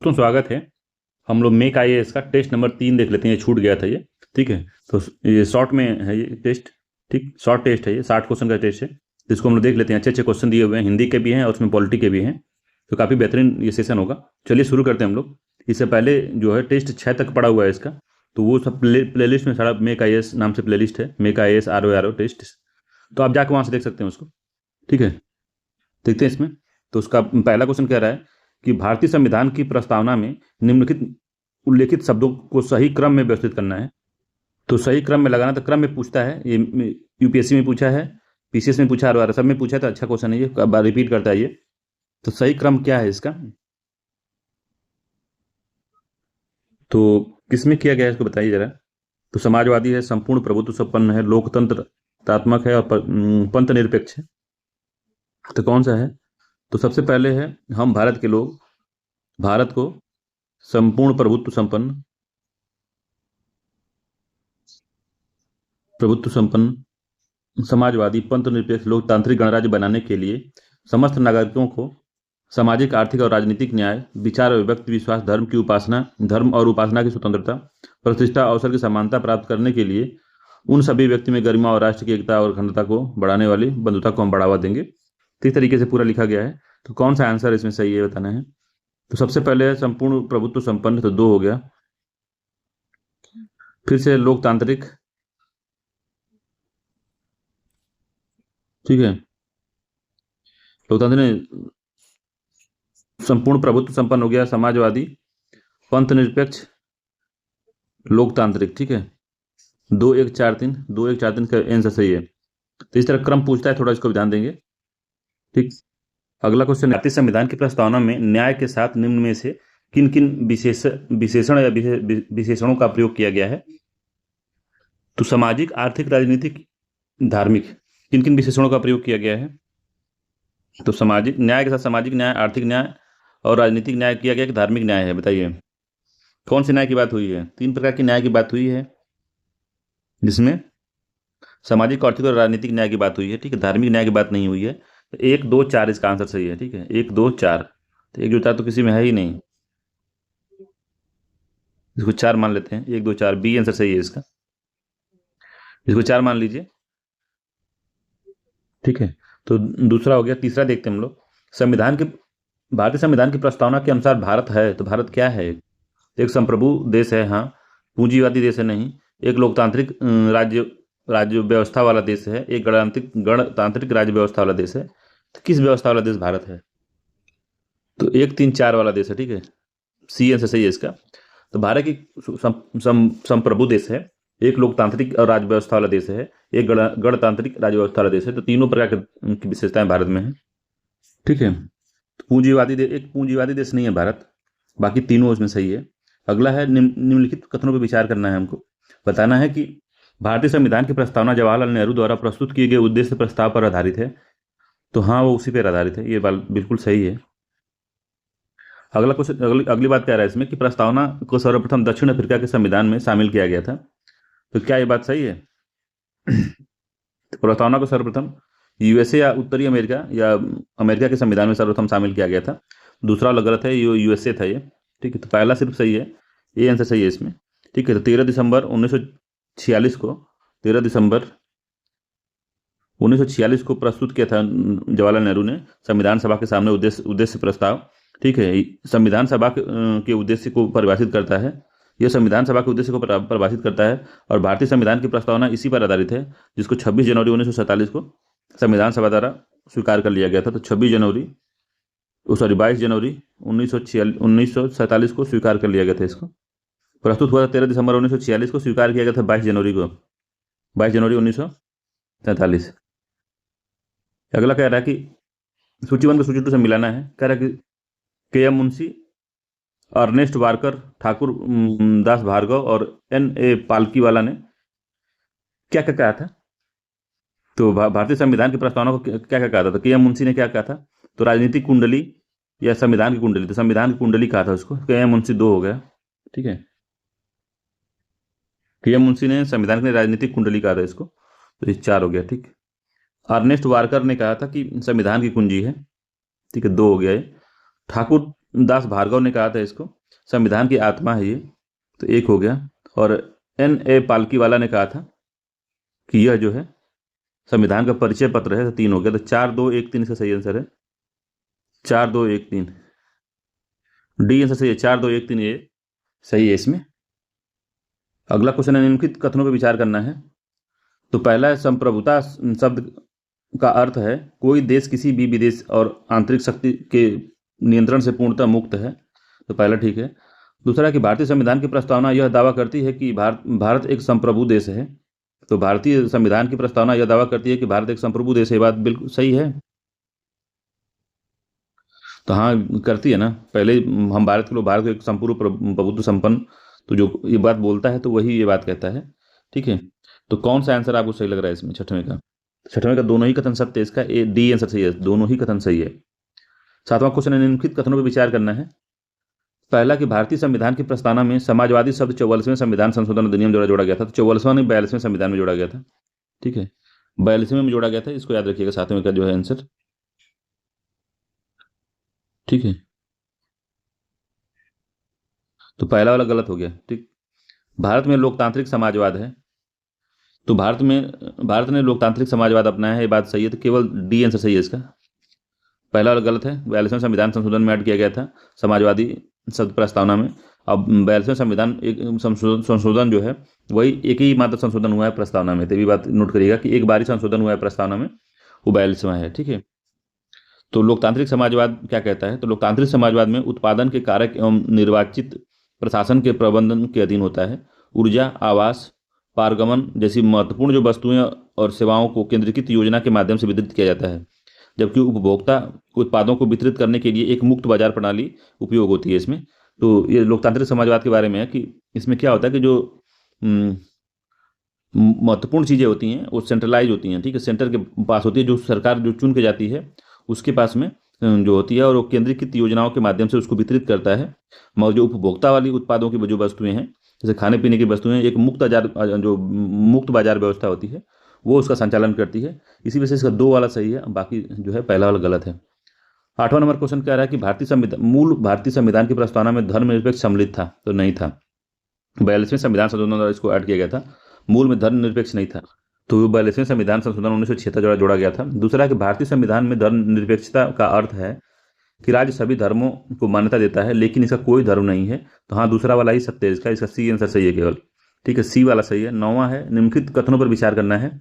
तो स्वागत है। हम लोग मेक आईएएस का टेस्ट नंबर 3 देख लेते हैं। ये छूट गया था ये। ठीक है, तो ये शॉर्ट में है ये टेस्ट। ठीक, शॉर्ट टेस्ट है ये, 60 क्वेश्चन का टेस्ट है। तो इसको हम लोग देख लेते हैं। अच्छे अच्छे क्वेश्चन दिए हुए हैं, हिंदी के भी हैं और उसमें पॉलिटी के भी हैं। तो काफ़ी बेहतरीन ये सेशन होगा। चलिए शुरू करते हैं हम लोग। इससे पहले जो है टेस्ट 6 तक पड़ा हुआ है इसका, तो वो सब प्लेलिस्ट में सारा मेक आईएएस नाम से प्लेलिस्ट है, मेक आईएएस RO टेस्ट। तो आप जाकर वहाँ से देख सकते हैं उसको। ठीक है, देखते हैं इसमें। तो उसका पहला क्वेश्चन कह रहा है कि भारतीय संविधान की प्रस्तावना में निम्नलिखित उल्लेखित शब्दों को सही क्रम में व्यवस्थित करना है। तो सही क्रम में लगाना, तो क्रम में पूछता है ये। यूपीएससी में पूछा है, पीसीएस में पूछा है, सब में पूछा है। तो अच्छा क्वेश्चन है ये, रिपीट करता है ये। तो सही क्रम क्या है इसका, तो किसमें किया गया है इसको बताइए जरा। तो समाजवादी है, संपूर्ण प्रभुत्व संपन्न है, लोकतंत्रात्मक है और पंथ निरपेक्ष है। तो कौन सा है? तो सबसे पहले है हम भारत के लोग, भारत को संपूर्ण प्रभुत्व संपन्न, समाजवादी, पंथ निरपेक्ष, लोकतांत्रिक गणराज्य बनाने के लिए समस्त नागरिकों को सामाजिक, आर्थिक और राजनीतिक न्याय, विचार और व्यक्ति विश्वास, धर्म और उपासना की स्वतंत्रता, प्रतिष्ठा, अवसर की समानता प्राप्त करने के लिए उन सभी व्यक्ति में गरिमा और राष्ट्र की एकता और अखंडता को बढ़ाने वाली बंधुता को हम बढ़ावा देंगे। तो इस तरीके से पूरा लिखा गया है। तो कौन सा आंसर इसमें सही है बताना है। तो सबसे पहले है संपूर्ण प्रभुत्व संपन्न, तो 2 हो गया। फिर से लोकतांत्रिक, ठीक है, लोकतांत्रिक संपूर्ण प्रभुत्व संपन्न हो गया, समाजवादी, पंथ निरपेक्ष, लोकतांत्रिक। ठीक है, 2 1 4 3 का आंसर सही है। तो इस तरह क्रम पूछता है, थोड़ा इसको ध्यान देंगे। ठीक, अगला क्वेश्चन, भारतीय संविधान की प्रस्तावना में न्याय के साथ निम्न में से किन किन विशेषण या विशेषणों का प्रयोग किया गया है। तो सामाजिक, आर्थिक, राजनीतिक, धार्मिक, किन किन विशेषणों का प्रयोग किया गया है। तो सामाजिक न्याय के साथ सामाजिक न्याय, आर्थिक न्याय और राजनीतिक न्याय किया गया कि धार्मिक न्याय है, बताइए कौन से न्याय की बात हुई है। 3 प्रकार की न्याय की बात हुई है, जिसमें सामाजिक, आर्थिक और राजनीतिक न्याय की बात हुई है। ठीक है, धार्मिक न्याय की बात नहीं हुई है। तो 1 2 4 इसका आंसर सही है। ठीक है, 1 2 4। तो 1 2 4 तो किसी में है ही नहीं, इसको 4 मान लेते हैं। 1 2 4 बी आंसर सही है इसका, इसको 4 मान लीजिए। ठीक है, तो दूसरा हो गया। तीसरा देखते हैं हम लोग, संविधान के भारतीय संविधान की प्रस्तावना के अनुसार भारत है, तो भारत क्या है। एक संप्रभु देश है, हाँ, पूंजीवादी देश है नहीं। एक लोकतांत्रिक राज्य राज्य व्यवस्था वाला देश है। एक गणतांत्रिक राज्य व्यवस्था वाला देश है। तो किस व्यवस्था वाला देश भारत है। तो 1 3 4 वाला देश है। ठीक है, सी आंसर सही है इसका। तो भारत की संप्रभु देश है, एक लोकतांत्रिक और राज्य व्यवस्था वाला देश है, एक गणतांत्रिक राज्य व्यवस्था वाला देश है। तो तीनों प्रकार की विशेषताएं भारत में है। ठीक है, तो एक पूंजीवादी देश नहीं है भारत, बाकी तीनों उसमें सही है। अगला है निम्नलिखित कथनों पर विचार करना है हमको। बताना है कि भारतीय संविधान की प्रस्तावना जवाहरलाल नेहरू द्वारा प्रस्तुत किए गए उद्देश्य प्रस्ताव पर आधारित है। तो हाँ, वो उसी पर आधारित है, ये बात बिल्कुल सही है। अगला क्वेश्चन, अगली बात क्या रहा है इसमें कि प्रस्तावना को सर्वप्रथम दक्षिण अफ्रीका के संविधान में शामिल किया गया था। तो क्या ये बात सही है। तो प्रस्तावना को सर्वप्रथम यूएसए या उत्तरी अमेरिका या अमेरिका के संविधान में सर्वप्रथम शामिल किया गया था। दूसरा वाला गलत है, ये यूएसए था ये। ठीक है, तो पहला सिर्फ सही है, ये आंसर सही है इसमें। ठीक है, तो 13 दिसंबर 1946 को 13 दिसंबर 1946 को प्रस्तुत किया था जवाहरलाल नेहरू ने संविधान सभा के सामने उद्देश्य प्रस्ताव। ठीक है, संविधान सभा के उद्देश्य को परिभाषित करता है, यह संविधान सभा के उद्देश्य को परिभाषित करता है। और भारतीय संविधान की प्रस्तावना इसी पर आधारित है, जिसको 26 जनवरी 1947 को संविधान सभा द्वारा स्वीकार कर लिया गया था। तो 22 जनवरी 1947 को स्वीकार कर लिया गया था। इसको प्रस्तुत हुआ था 13 दिसंबर 1946 को, स्वीकार किया गया था 22 जनवरी को, 22 जनवरी 1947। अगला कह रहा है कि सूची 1 को सूची 2 से मिलाना है। कह रहा है कि KM मुंशी, अर्नेस्ट वारकर, ठाकुर दास भार्गव और NA पालकीवाला ने क्या क्या कहा था। तो भारतीय संविधान की प्रस्तावना को क्या क्या कहा था। तो KM मुंशी ने क्या कहा था, तो राजनीतिक कुंडली या संविधान की कुंडली, तो संविधान की कुंडली कहा था उसको। KM मुंशी 2 हो गया। ठीक है, KM मुंशी ने संविधान की राजनीतिक कुंडली कहा था इसको, तो ये 4 हो गया। ठीक, अर्नेस्ट वारकर ने कहा था कि संविधान की कुंजी है। ठीक है, 2 हो गया ये। ठाकुर दास भार्गव ने कहा था इसको, संविधान की आत्मा है ये, तो एक हो गया। और N.A. पालकीवाला ने कहा था कि यह जो है संविधान का परिचय पत्र है, तो 3 हो गया। तो 4 2 1 3 इसका सही आंसर है, 4 2 1 3 डी आंसर सही है, 4 2 1 3 ये सही है इसमें। अगला क्वेश्चन है, निम्नलिखित कथनों पर विचार करना है। तो पहला है, संप्रभुता शब्द का अर्थ है कोई देश किसी भी विदेश और आंतरिक शक्ति के नियंत्रण से पूर्णतः मुक्त है, तो पहला ठीक है। दूसरा कि भारतीय संविधान की प्रस्तावना यह दावा करती है कि भारत एक संप्रभु देश है, तो भारतीय संविधान की प्रस्तावना यह दावा करती है कि भारत एक संप्रभु देश है, ये बात बिल्कुल सही है। तो हाँ, करती है ना। पहले हम भारत के लोग भारत को एक संपूर्ण प्रभुत्व संपन्न, तो जो ये बात बोलता है तो वही ये बात कहता है, ठीक है। तो कौन सा आंसर आपको सही लग रहा है इसमें, छठवें का? छठवें का दोनों ही कथन सत्य है, इसका ए डी आंसर सही है, दोनों ही कथन सही है। सातवां क्वेश्चन है, निम्नलिखित कथनों पर विचार करना है। पहला कि भारतीय संविधान की प्रस्तावना में समाजवादी शब्द 44वें संविधान संशोधन अधिनियम द्वारा जोड़ा गया था, तो 44वां नहीं 42वें संविधान में जोड़ा गया था, ठीक है, 42वें में जोड़ा गया था, इसको याद रखिएगा, सातवें का जो है आंसर, ठीक है। तो पहला वाला गलत हो गया, ठीक। भारत में लोकतांत्रिक समाजवाद है, तो भारत ने लोकतांत्रिक समाजवाद अपनाया है, ये बात सही है, तो केवल डी आंसर सही है इसका। पहला वाला गलत है, 42वें संविधान संशोधन में ऐड किया गया था समाजवादी शब्द प्रस्तावना में। अब 42वें संविधान एक संशोधन जो है वही एक ही मात्र संशोधन हुआ है प्रस्तावना में, तो ये बात नोट करिएगा कि एक बार ही संशोधन हुआ है प्रस्तावना में, वो 42वां है, ठीक है। तो लोकतांत्रिक समाजवाद क्या कहता है? तो लोकतांत्रिक समाजवाद में उत्पादन के कारक एवं निर्वाचित प्रशासन के प्रबंधन के अधीन होता है। ऊर्जा, आवास, पारगमन जैसी महत्वपूर्ण जो वस्तुएं और सेवाओं को केंद्रीकृत योजना के माध्यम से वितरित किया जाता है, जबकि उपभोक्ता उत्पादों को वितरित करने के लिए एक मुक्त बाजार प्रणाली उपयोग होती है इसमें। तो ये लोकतांत्रिक समाजवाद के बारे में है कि इसमें क्या होता है कि जो महत्वपूर्ण चीज़ें होती हैं वो सेंट्रलाइज होती हैं, ठीक है, सेंटर के पास होती है, जो सरकार जो चुन के जाती है उसके पास में जो होती है, और वो केंद्रीकृत योजनाओं के माध्यम से उसको वितरित करता है। मगर जो उपभोक्ता वाली उत्पादों की जो वस्तुएं हैं, जैसे खाने पीने की वस्तुएं, एक मुक्त बाजार व्यवस्था होती है, वो उसका संचालन करती है। इसी वजह से इसका 2 वाला सही है, बाकी जो है पहला वाला गलत है। 8वां नंबर क्वेश्चन कह रहा है कि मूल भारतीय संविधान की प्रस्तावना में धर्मनिरपेक्ष सम्मिलित था, तो नहीं था। 42वें संविधान संशोधन द्वारा इसको ऐड किया गया था, मूल में धर्मनिरपेक्ष नहीं था, तो 42वें संविधान संशोधन 1976 द्वारा जोड़ा गया था। दूसरा कि भारतीय संविधान में धर्मनिरपेक्षता का अर्थ है कि राज्य सभी धर्मों को मान्यता देता है, लेकिन इसका कोई धर्म नहीं है, तो हाँ, दूसरा वाला ही सत्य है इसका सी आंसर सही है केवल, ठीक है, सी वाला सही है। 9वां है, निम्नलिखित कथनों पर विचार करना है।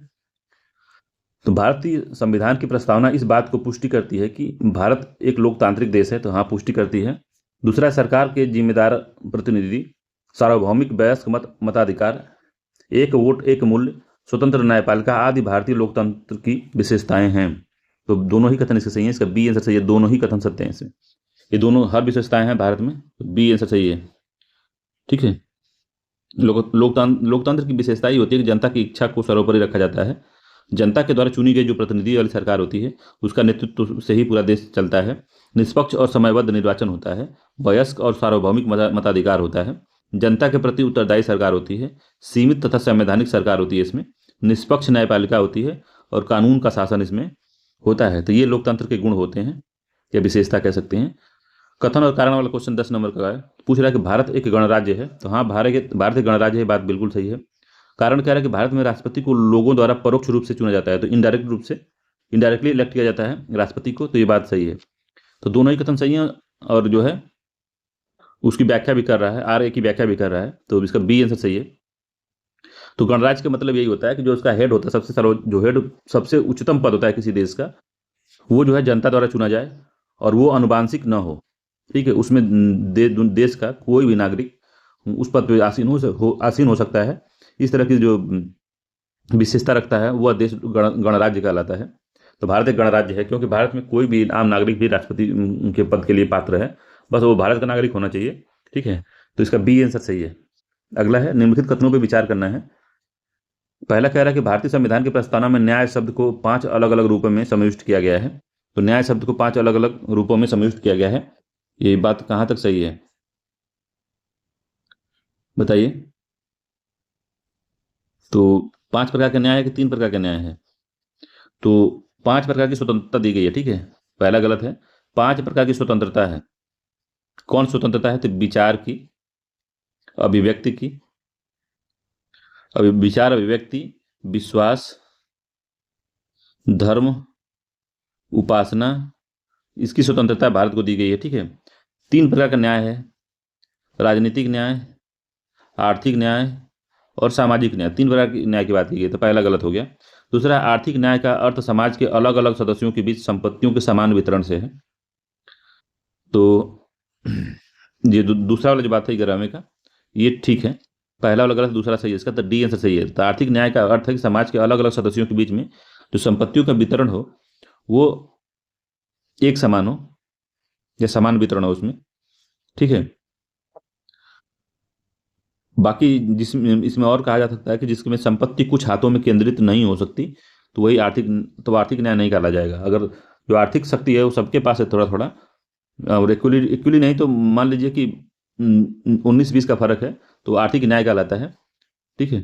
तो भारतीय संविधान की प्रस्तावना इस बात को पुष्टि करती है कि भारत एक लोकतांत्रिक देश है, तो हाँ, पुष्टि करती है। दूसरा, सरकार के जिम्मेदार प्रतिनिधि, सार्वभौमिक वयस्क मताधिकार, एक वोट एक मूल्य, स्वतंत्र न्यायपालिका आदि भारतीय लोकतंत्र की विशेषताएं हैं, तो दोनों ही कथन इसके सही है, इसका बी आंसर सही है, दोनों ही कथन सत्य हैं इसमें, ये दोनों हर विशेषताएं हैं भारत में, तो बी आंसर सही है, ठीक है। लोकतंत्र की विशेषता ही होती है कि जनता की इच्छा को सर्वोपरि रखा जाता है। जनता के द्वारा चुनी गई जो प्रतिनिधि वाली सरकार होती है उसका नेतृत्व से ही पूरा देश चलता है। निष्पक्ष और समयबद्ध निर्वाचन होता है। वयस्क और सार्वभौमिक मताधिकार होता है। जनता के प्रति उत्तरदायी सरकार होती है। सीमित तथा संवैधानिक सरकार होती है इसमें। निष्पक्ष न्यायपालिका होती है और कानून का शासन इसमें होता है। तो ये लोकतंत्र के गुण होते हैं या विशेषता कह सकते हैं। कथन और कारण वाला क्वेश्चन 10 नंबर का है। पूछ रहा है कि भारत एक गणराज्य है, तो हाँ, भारत एक गणराज्य है, बात बिल्कुल सही है। कारण कह रहा है कि भारत में राष्ट्रपति को लोगों द्वारा परोक्ष रूप से चुना जाता है, तो इनडायरेक्ट रूप से इनडायरेक्टली इलेक्ट किया जाता है राष्ट्रपति को, तो ये बात सही है। तो दोनों ही कथन सही है और जो है उसकी व्याख्या भी कर रहा है, आर ए की व्याख्या भी कर रहा है, तो इसका बी आंसर सही है। तो गणराज्य का मतलब यही होता है कि जो उसका हेड होता है, जो हेड सबसे उच्चतम पद होता है किसी देश का, वो जो है जनता द्वारा चुना जाए और वो अनुवांशिक न हो, ठीक है। उसमें देश का कोई भी नागरिक उस पद पर आसीन हो सकता है। इस तरह की जो विशेषता रखता है वह देश गणराज्य कहलाता है। तो भारत एक गणराज्य है क्योंकि भारत में कोई भी आम नागरिक भी राष्ट्रपति के पद के लिए पात्र है, बस वो भारत का नागरिक होना चाहिए, ठीक है। तो इसका बी आंसर सही है। अगला है, निम्नलिखित कथनों पर विचार करना है। पहला कह रहा है कि भारतीय संविधान की प्रस्तावना में न्याय शब्द को 5 अलग अलग रूपों में समाविष्ट किया गया है। तो न्याय शब्द को 5 अलग अलग रूपों में समाविष्ट किया गया है, ये बात कहां तक सही है बताइए। तो 5 प्रकार का न्याय है कि 3 प्रकार का न्याय है? तो 5 प्रकार की स्वतंत्रता दी गई है, ठीक है, पहला गलत है। 5 प्रकार की स्वतंत्रता है, कौन स्वतंत्रता है? तो विचार की, अभिव्यक्ति की, विचार, अभिव्यक्ति, विश्वास, धर्म, उपासना, इसकी स्वतंत्रता भारत को दी गई है। ठीक है। 3 प्रकार का न्याय है: राजनीतिक न्याय, आर्थिक न्याय और सामाजिक न्याय। 3 प्रकार के न्याय की बात की गई, तो पहला गलत हो गया। दूसरा, आर्थिक न्याय का अर्थ समाज के अलग अलग सदस्यों के बीच संपत्तियों के समान वितरण से है। तो ये दूसरा वाला जो बात है 11वें का, ये ठीक है। पहला वाला गलत, दूसरा सही है। इसका तो डी आंसर सही है। तो आर्थिक न्याय का अर्थ है कि समाज के अलग अलग सदस्यों के बीच में जो संपत्तियों का वितरण हो वो एक समान हो या समान वितरण हो उसमें। ठीक है। बाकी जिसमें इसमें और कहा जा सकता है कि जिसमें संपत्ति कुछ हाथों में केंद्रित नहीं हो सकती, तो वही आर्थिक न्याय नहीं कहा जाएगा। अगर जो आर्थिक शक्ति है वो सबके पास है थोड़ा थोड़ा, और इक्वली इक्वली नहीं, तो मान लीजिए कि 19-20 का फर्क है, तो आर्थिक न्याय कहलाता है। ठीक है।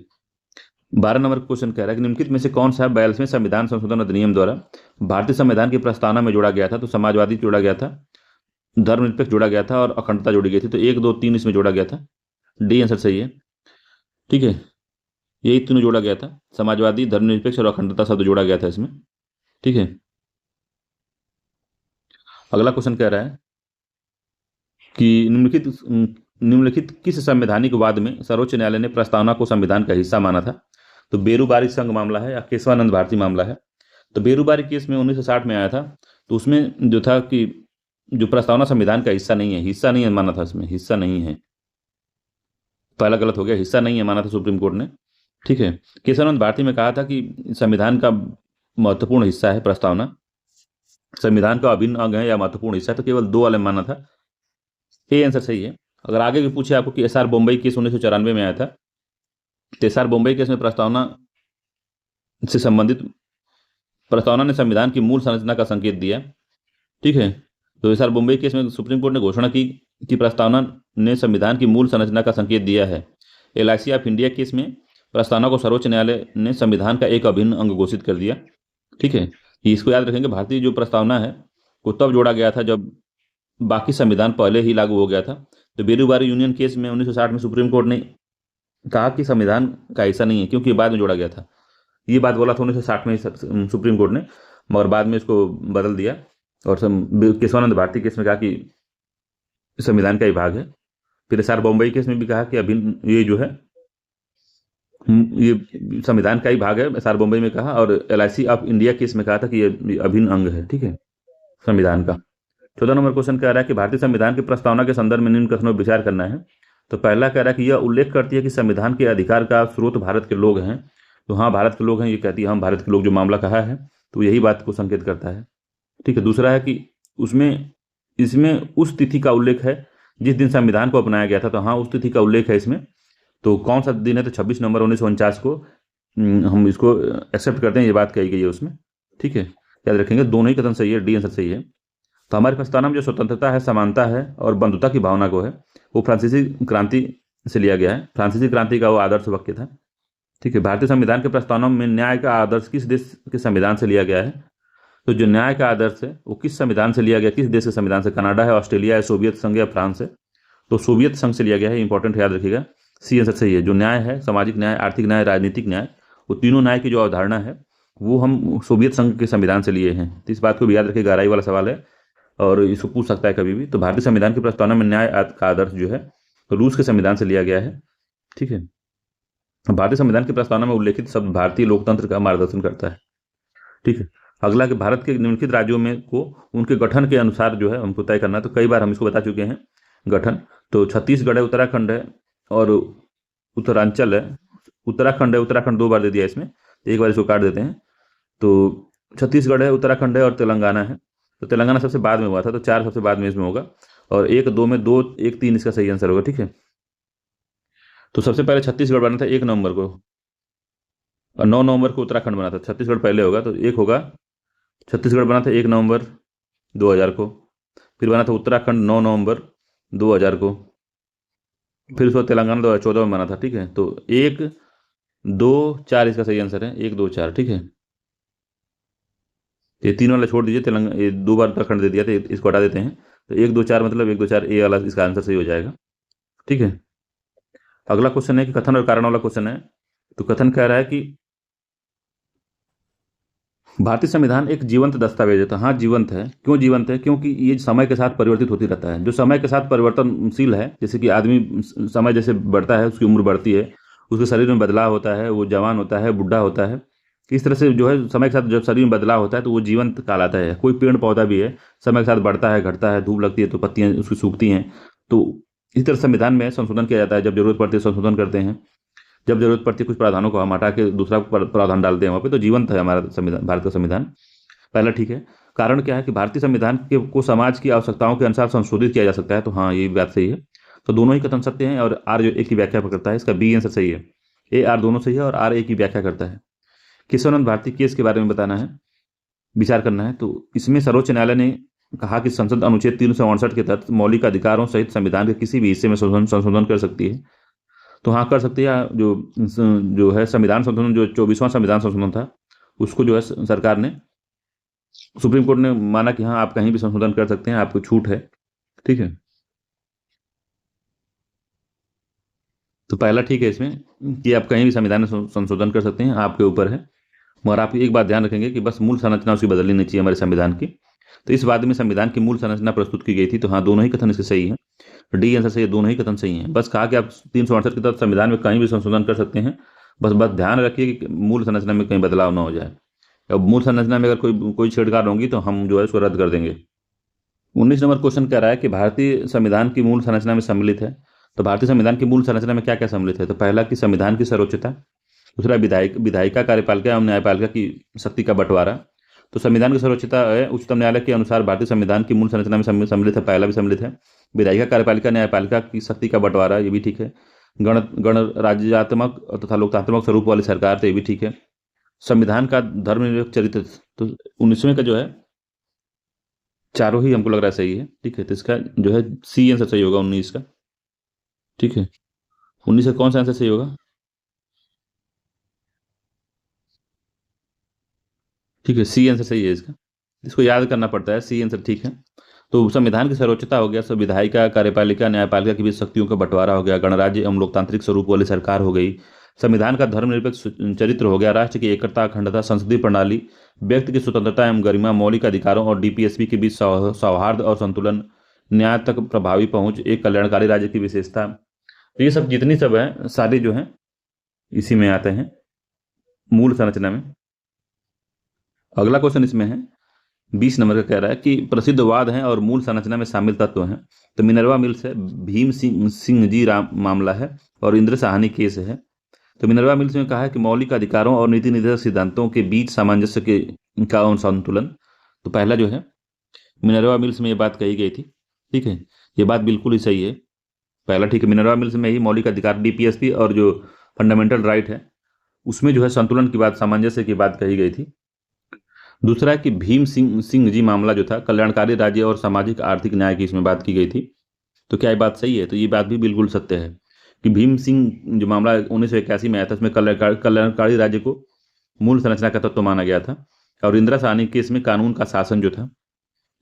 12 नंबर क्वेश्चन कह रहा है कि निम्नलिखित में से कौन सा 42वें संविधान संशोधन अधिनियम द्वारा भारतीय संविधान की प्रस्तावना में जोड़ा गया था? तो समाजवादी जोड़ा गया था, धर्मनिरपेक्ष जोड़ा गया था और अखंडता जोड़ी गई थी। तो 1, 2, 3 इसमें जोड़ा गया था। डी आंसर सही है। ठीक है। यही तीनों जोड़ा गया था, समाजवादी, धर्मनिरपेक्ष और अखंडता शब्द जोड़ा गया था इसमें। ठीक है। अगला क्वेश्चन कह रहा है कि निम्नलिखित किस संवैधानिक वाद में सर्वोच्च न्यायालय ने प्रस्तावना को संविधान का हिस्सा माना था? तो बेरूबारी संघ मामला है या केशवानंद भारती मामला है? तो बेरूबारी केस में 1960 में आया था। तो उसमें जो था कि जो प्रस्तावना संविधान का हिस्सा नहीं है माना था, इसमें हिस्सा नहीं है। पहला गलत हो गया, हिस्सा नहीं है माना था सुप्रीम कोर्ट ने। ठीक है। केशवानंद भारती में कहा था कि संविधान का महत्वपूर्ण हिस्सा है प्रस्तावना, संविधान का अभिन्न अंग है या महत्वपूर्ण हिस्सा है, तो केवल 2 वाले माना था। ये आंसर सही है। अगर आगे भी पूछे आपको कि एसआर बॉम्बई केस 1994 में आया था, तो एसआर बॉम्बई केस में प्रस्तावना से संबंधित प्रस्तावना ने संविधान की मूल संरचना का संकेत दिया। ठीक है। तो एसआर बॉम्बई केस में सुप्रीम कोर्ट ने घोषणा की कि प्रस्तावना ने संविधान की मूल संरचना का संकेत दिया है। एलआईसी ऑफ इंडिया केस में प्रस्तावना को सर्वोच्च न्यायालय ने संविधान का एक अभिन्न अंग घोषित कर दिया। ठीक है। इसको याद रखेंगे, भारतीय जो प्रस्तावना है को तब जोड़ा गया था जब बाकी संविधान पहले ही लागू हो गया था। तो बेरूबारी यूनियन केस में 1960 में सुप्रीम कोर्ट ने कहा कि संविधान का हिस्सा नहीं है, क्योंकि बाद में जोड़ा गया था। ये बात बोला था 1960 में सुप्रीम कोर्ट ने, मगर बाद में इसको बदल दिया और केशवानंद भारती केस में कहा कि संविधान का ही भाग है। फिर एसआर बॉम्बई केस में भी कहा कि अभिन्न, ये जो है ये संविधान का ही भाग है, एसआर बॉम्बई में कहा। और एलआईसी ऑफ इंडिया केस में कहा था कि ये अभिन्न अंग है। ठीक है, संविधान का। 14 नंबर क्वेश्चन कह रहा है कि भारतीय संविधान की प्रस्तावना के संदर्भ में निम्न कथनों पर विचार करना है। तो पहला कह रहा है कि यह उल्लेख करती है कि संविधान के अधिकार का स्रोत भारत के लोग हैं। तो हाँ, भारत के लोग हैं, ये कहती है हम भारत के लोग, जो मामला कहा है तो यही बात को संकेत करता है। ठीक है। दूसरा है कि इसमें उस तिथि का उल्लेख है जिस दिन संविधान को अपनाया गया था। तो हाँ, उस तिथि का उल्लेख है इसमें। तो कौन सा दिन है? तो 26 नवंबर 1949 को हम इसको एक्सेप्ट करते हैं, ये बात कही गई है उसमें। ठीक है, याद रखेंगे, दोनों ही कथन सही है, डी आंसर सही है। तो हमारी प्रस्तावना में जो स्वतंत्रता है, समानता है और बंधुता की भावना को है, वो फ्रांसीसी क्रांति से लिया गया है। फ्रांसीसी क्रांति का वो आदर्श वाक्य था। ठीक है। भारतीय संविधान के प्रस्तावना में न्याय का आदर्श किस देश के संविधान से लिया गया है? तो जो न्याय का आदर्श है वो किस संविधान से लिया गया, किस देश के संविधान से? कनाडा है, ऑस्ट्रेलिया है, सोवियत संघ या फ्रांस है? तो सोवियत संघ से लिया गया है, इंपॉर्टेंट, याद रखिएगा। सी आंसर सही है। जो न्याय है, सामाजिक न्याय, आर्थिक न्याय, राजनीतिक न्याय, वो तीनों न्याय की जो अवधारणा है वो हम सोवियत संघ के संविधान से लिए हैं। तो इस बात को भी याद रखिएगा, गहराई वाला सवाल है और इसको पूछ सकता है कभी भी। तो भारतीय संविधान की प्रस्तावना में न्याय का आदर्श जो है तो रूस के संविधान से लिया गया है। ठीक है। भारतीय संविधान की प्रस्तावना में उल्लेखित शब्द भारतीय लोकतंत्र का मार्गदर्शन करता है। ठीक है। अगला कि भारत के निम्नलिखित राज्यों में को उनके गठन के अनुसार जो है हमको तय करना है। तो कई बार हम इसको बता चुके हैं गठन। तो छत्तीसगढ़ है, उत्तराखंड है और उत्तरांचल है। उत्तराखंड है, उत्तराखंड 2 बार दे दिया इसमें, तो एक बार इसको काट देते हैं। तो छत्तीसगढ़ है, उत्तराखंड है और तेलंगाना है। तो तेलंगाना सबसे बाद में हुआ था, तो 4 सबसे बाद में इसमें होगा। और 1, 2 में 2, 1, 3 इसका सही आंसर होगा। ठीक है। तो सबसे पहले छत्तीसगढ़ बना था 1 नवंबर को, और 9 नवंबर को उत्तराखंड बना था। छत्तीसगढ़ पहले होगा, तो 1 होगा। छत्तीसगढ़ बना था 1 नवंबर 2000 को। फिर बना था उत्तराखंड 9 नवंबर 2000 को। फिर उसको तेलंगाना 2014 में बना था। ठीक है। तो 1, 2, 4 इसका सही आंसर है, 1, 2, 4। ठीक है। ये 3 वाला छोड़ दीजिए, तेलंगाना ये 2 बार उत्तराखंड दे दिया था, इसको हटा देते हैं। तो 1 2 4 मतलब 1 2 4 ए वाला इसका आंसर सही हो जाएगा। ठीक है। अगला क्वेश्चन है कि कथन और कारण वाला क्वेश्चन है। तो कथन कह रहा है कि भारतीय संविधान एक जीवंत दस्तावेज है। तो हाँ, जीवंत है। क्यों जीवंत है? क्योंकि ये समय के साथ परिवर्तित होती रहता है। जो समय के साथ परिवर्तनशील है, जैसे कि आदमी समय जैसे बढ़ता है उसकी उम्र बढ़ती है, उसके शरीर में बदलाव होता है, वो जवान होता है, बुढ़ा होता है। इस तरह से जो है समय के साथ जब शरीर में बदलाव होता है तो वो जीवंत कहलाता है। कोई पेड़ पौधा भी है, समय के साथ बढ़ता है, घटता है, धूप लगती है तो पत्तियां उसकी सूखती हैं। तो इस तरह संविधान में संशोधन किया जाता है। जब जरूरत पड़ती है संशोधन करते हैं। जब जरूरत पड़ती है कुछ प्रावधानों को हम हटा के दूसरा प्रावधान डालते हैं वहाँ पे। तो जीवंत है हमारा संविधान, भारत का संविधान। पहला ठीक है। कारण क्या है कि भारतीय संविधान के को समाज की आवश्यकताओं के अनुसार संशोधित किया जा सकता है। तो हाँ, ये बात सही है। तो दोनों ही कथन सत्य हैं और आर जो ए की व्याख्या करता है, इसका बी आंसर सही है। ए आर दोनों सही है और आर ए की व्याख्या करता है। केशवानंद भारती केस के बारे में बताना है, विचार करना है। तो इसमें सर्वोच्च न्यायालय ने कहा कि संसद अनुच्छेद 368 के तहत मौलिक अधिकारों सहित संविधान के किसी भी हिस्से में संशोधन कर सकती है। तो हाँ, कर सकती है। जो है संविधान संशोधन, जो 24वां संविधान संशोधन था, उसको जो है सरकार ने, सुप्रीम कोर्ट ने माना कि हाँ, आप कहीं भी संशोधन कर सकते हैं, आपको छूट है। ठीक है। तो पहला ठीक है इसमें कि आप कहीं भी संविधान में संशोधन कर सकते हैं, आपके ऊपर है। मगर आप एक बात ध्यान रखेंगे कि बस मूल संरचना उसकी बदलनी नहीं चाहिए हमारे संविधान की। तो इस वाद में संविधान की मूल संरचना प्रस्तुत की गई थी। तो हाँ, दोनों ही कथन इसके सही है। डी आंसर सही है, दोनों ही कथन सही हैं। बस कहा कि आप 368 के तहत संविधान में कहीं भी संशोधन कर सकते हैं। बस बस ध्यान रखिए कि मूल संरचना में कहीं बदलाव ना हो जाए। अब मूल संरचना में अगर कोई कोई छेड़छाड़ होगी तो हम जो है उसको रद्द कर देंगे। 19 नंबर क्वेश्चन कह रहा है कि भारतीय संविधान की मूल संरचना में सम्मिलित है। तो भारतीय संविधान की मूल संरचना में क्या क्या सम्मिलित है? तो पहला कि संविधान की सर्वोच्चता, दूसरा विधायिका, कार्यपालिका एवं न्यायपालिका की शक्ति का बंटवारा। तो संविधान की सर्वोच्चता है, उच्चतम न्यायालय के अनुसार भारतीय संविधान की मूल संरचना में सम्मिलित है। पहला भी सम्मिलित है। विधायिका, कार्यपालिका, न्यायपालिका की शक्ति का बंटवारा, ये भी ठीक है। गणराज्यात्मक तथा लोकतांत्रिक स्वरूप वाली सरकार, तो ये भी ठीक है। संविधान का धर्मनिरपेक्ष चरित्र, तो 19वें का जो है चारों ही हमको लग रहा है सही है। ठीक है। तो इसका जो है सी आंसर सही होगा 19 का। ठीक है। 19 का कौन सा आंसर सही होगा? ठीक है, सी आंसर सही है इसका। इसको याद करना पड़ता है, सी आंसर ठीक है। तो संविधान की सर्वोच्चता हो गया, सब विधायिका, कार्यपालिका, न्यायपालिका के बीच शक्तियों का बंटवारा हो गया, गणराज्य एवं लोकतांत्रिक स्वरूप वाली सरकार हो गई, संविधान का धर्मनिरपेक्ष चरित्र हो गया, राष्ट्र की एकता, अखंडता, संसदीय प्रणाली, व्यक्ति की स्वतंत्रता एवं गरिमा, मौलिक अधिकारों और डीपीएसपी के बीच सौहार्द और संतुलन, न्याय तक प्रभावी पहुंच, एक कल्याणकारी राज्य की विशेषता। तो ये सब जितनी सब है सारी जो है इसी में आते हैं, मूल संरचना में। अगला क्वेश्चन इसमें है 20 नंबर का, कह रहा है कि प्रसिद्ध वाद हैं और मूल संरचना में शामिल तत्व हैं। तो मिनर्वा मिल्स है, भीम सिंह जी राम मामला है और इंद्र साहनी केस है। तो मिनर्वा मिल्स में कहा है कि मौलिक अधिकारों और नीति निर्देशक सिद्धांतों के बीच सामंजस्य के का संतुलन। तो पहला जो है मिनर्वा मिल्स में ये बात कही गई थी। ठीक है, ये बात बिल्कुल ही सही है। पहला ठीक है, मिनर्वा मिल्स में ही मौलिक अधिकार, डीपीएसपी और जो फंडामेंटल राइट है उसमें जो है संतुलन की बात, सामंजस्य की बात कही गई थी। दूसरा है कि भीम सिंह जी मामला जो था, कल्याणकारी राज्य और सामाजिक आर्थिक न्याय की इसमें बात की गई थी। तो क्या ये बात सही है? तो ये बात भी बिल्कुल सत्य है कि भीम सिंह जो मामला 1981 में आया था, उसमें कल्याणकारी राज्य को मूल संरचना का तत्व माना गया था। और इंदिरा साहनी केस में कानून का शासन जो था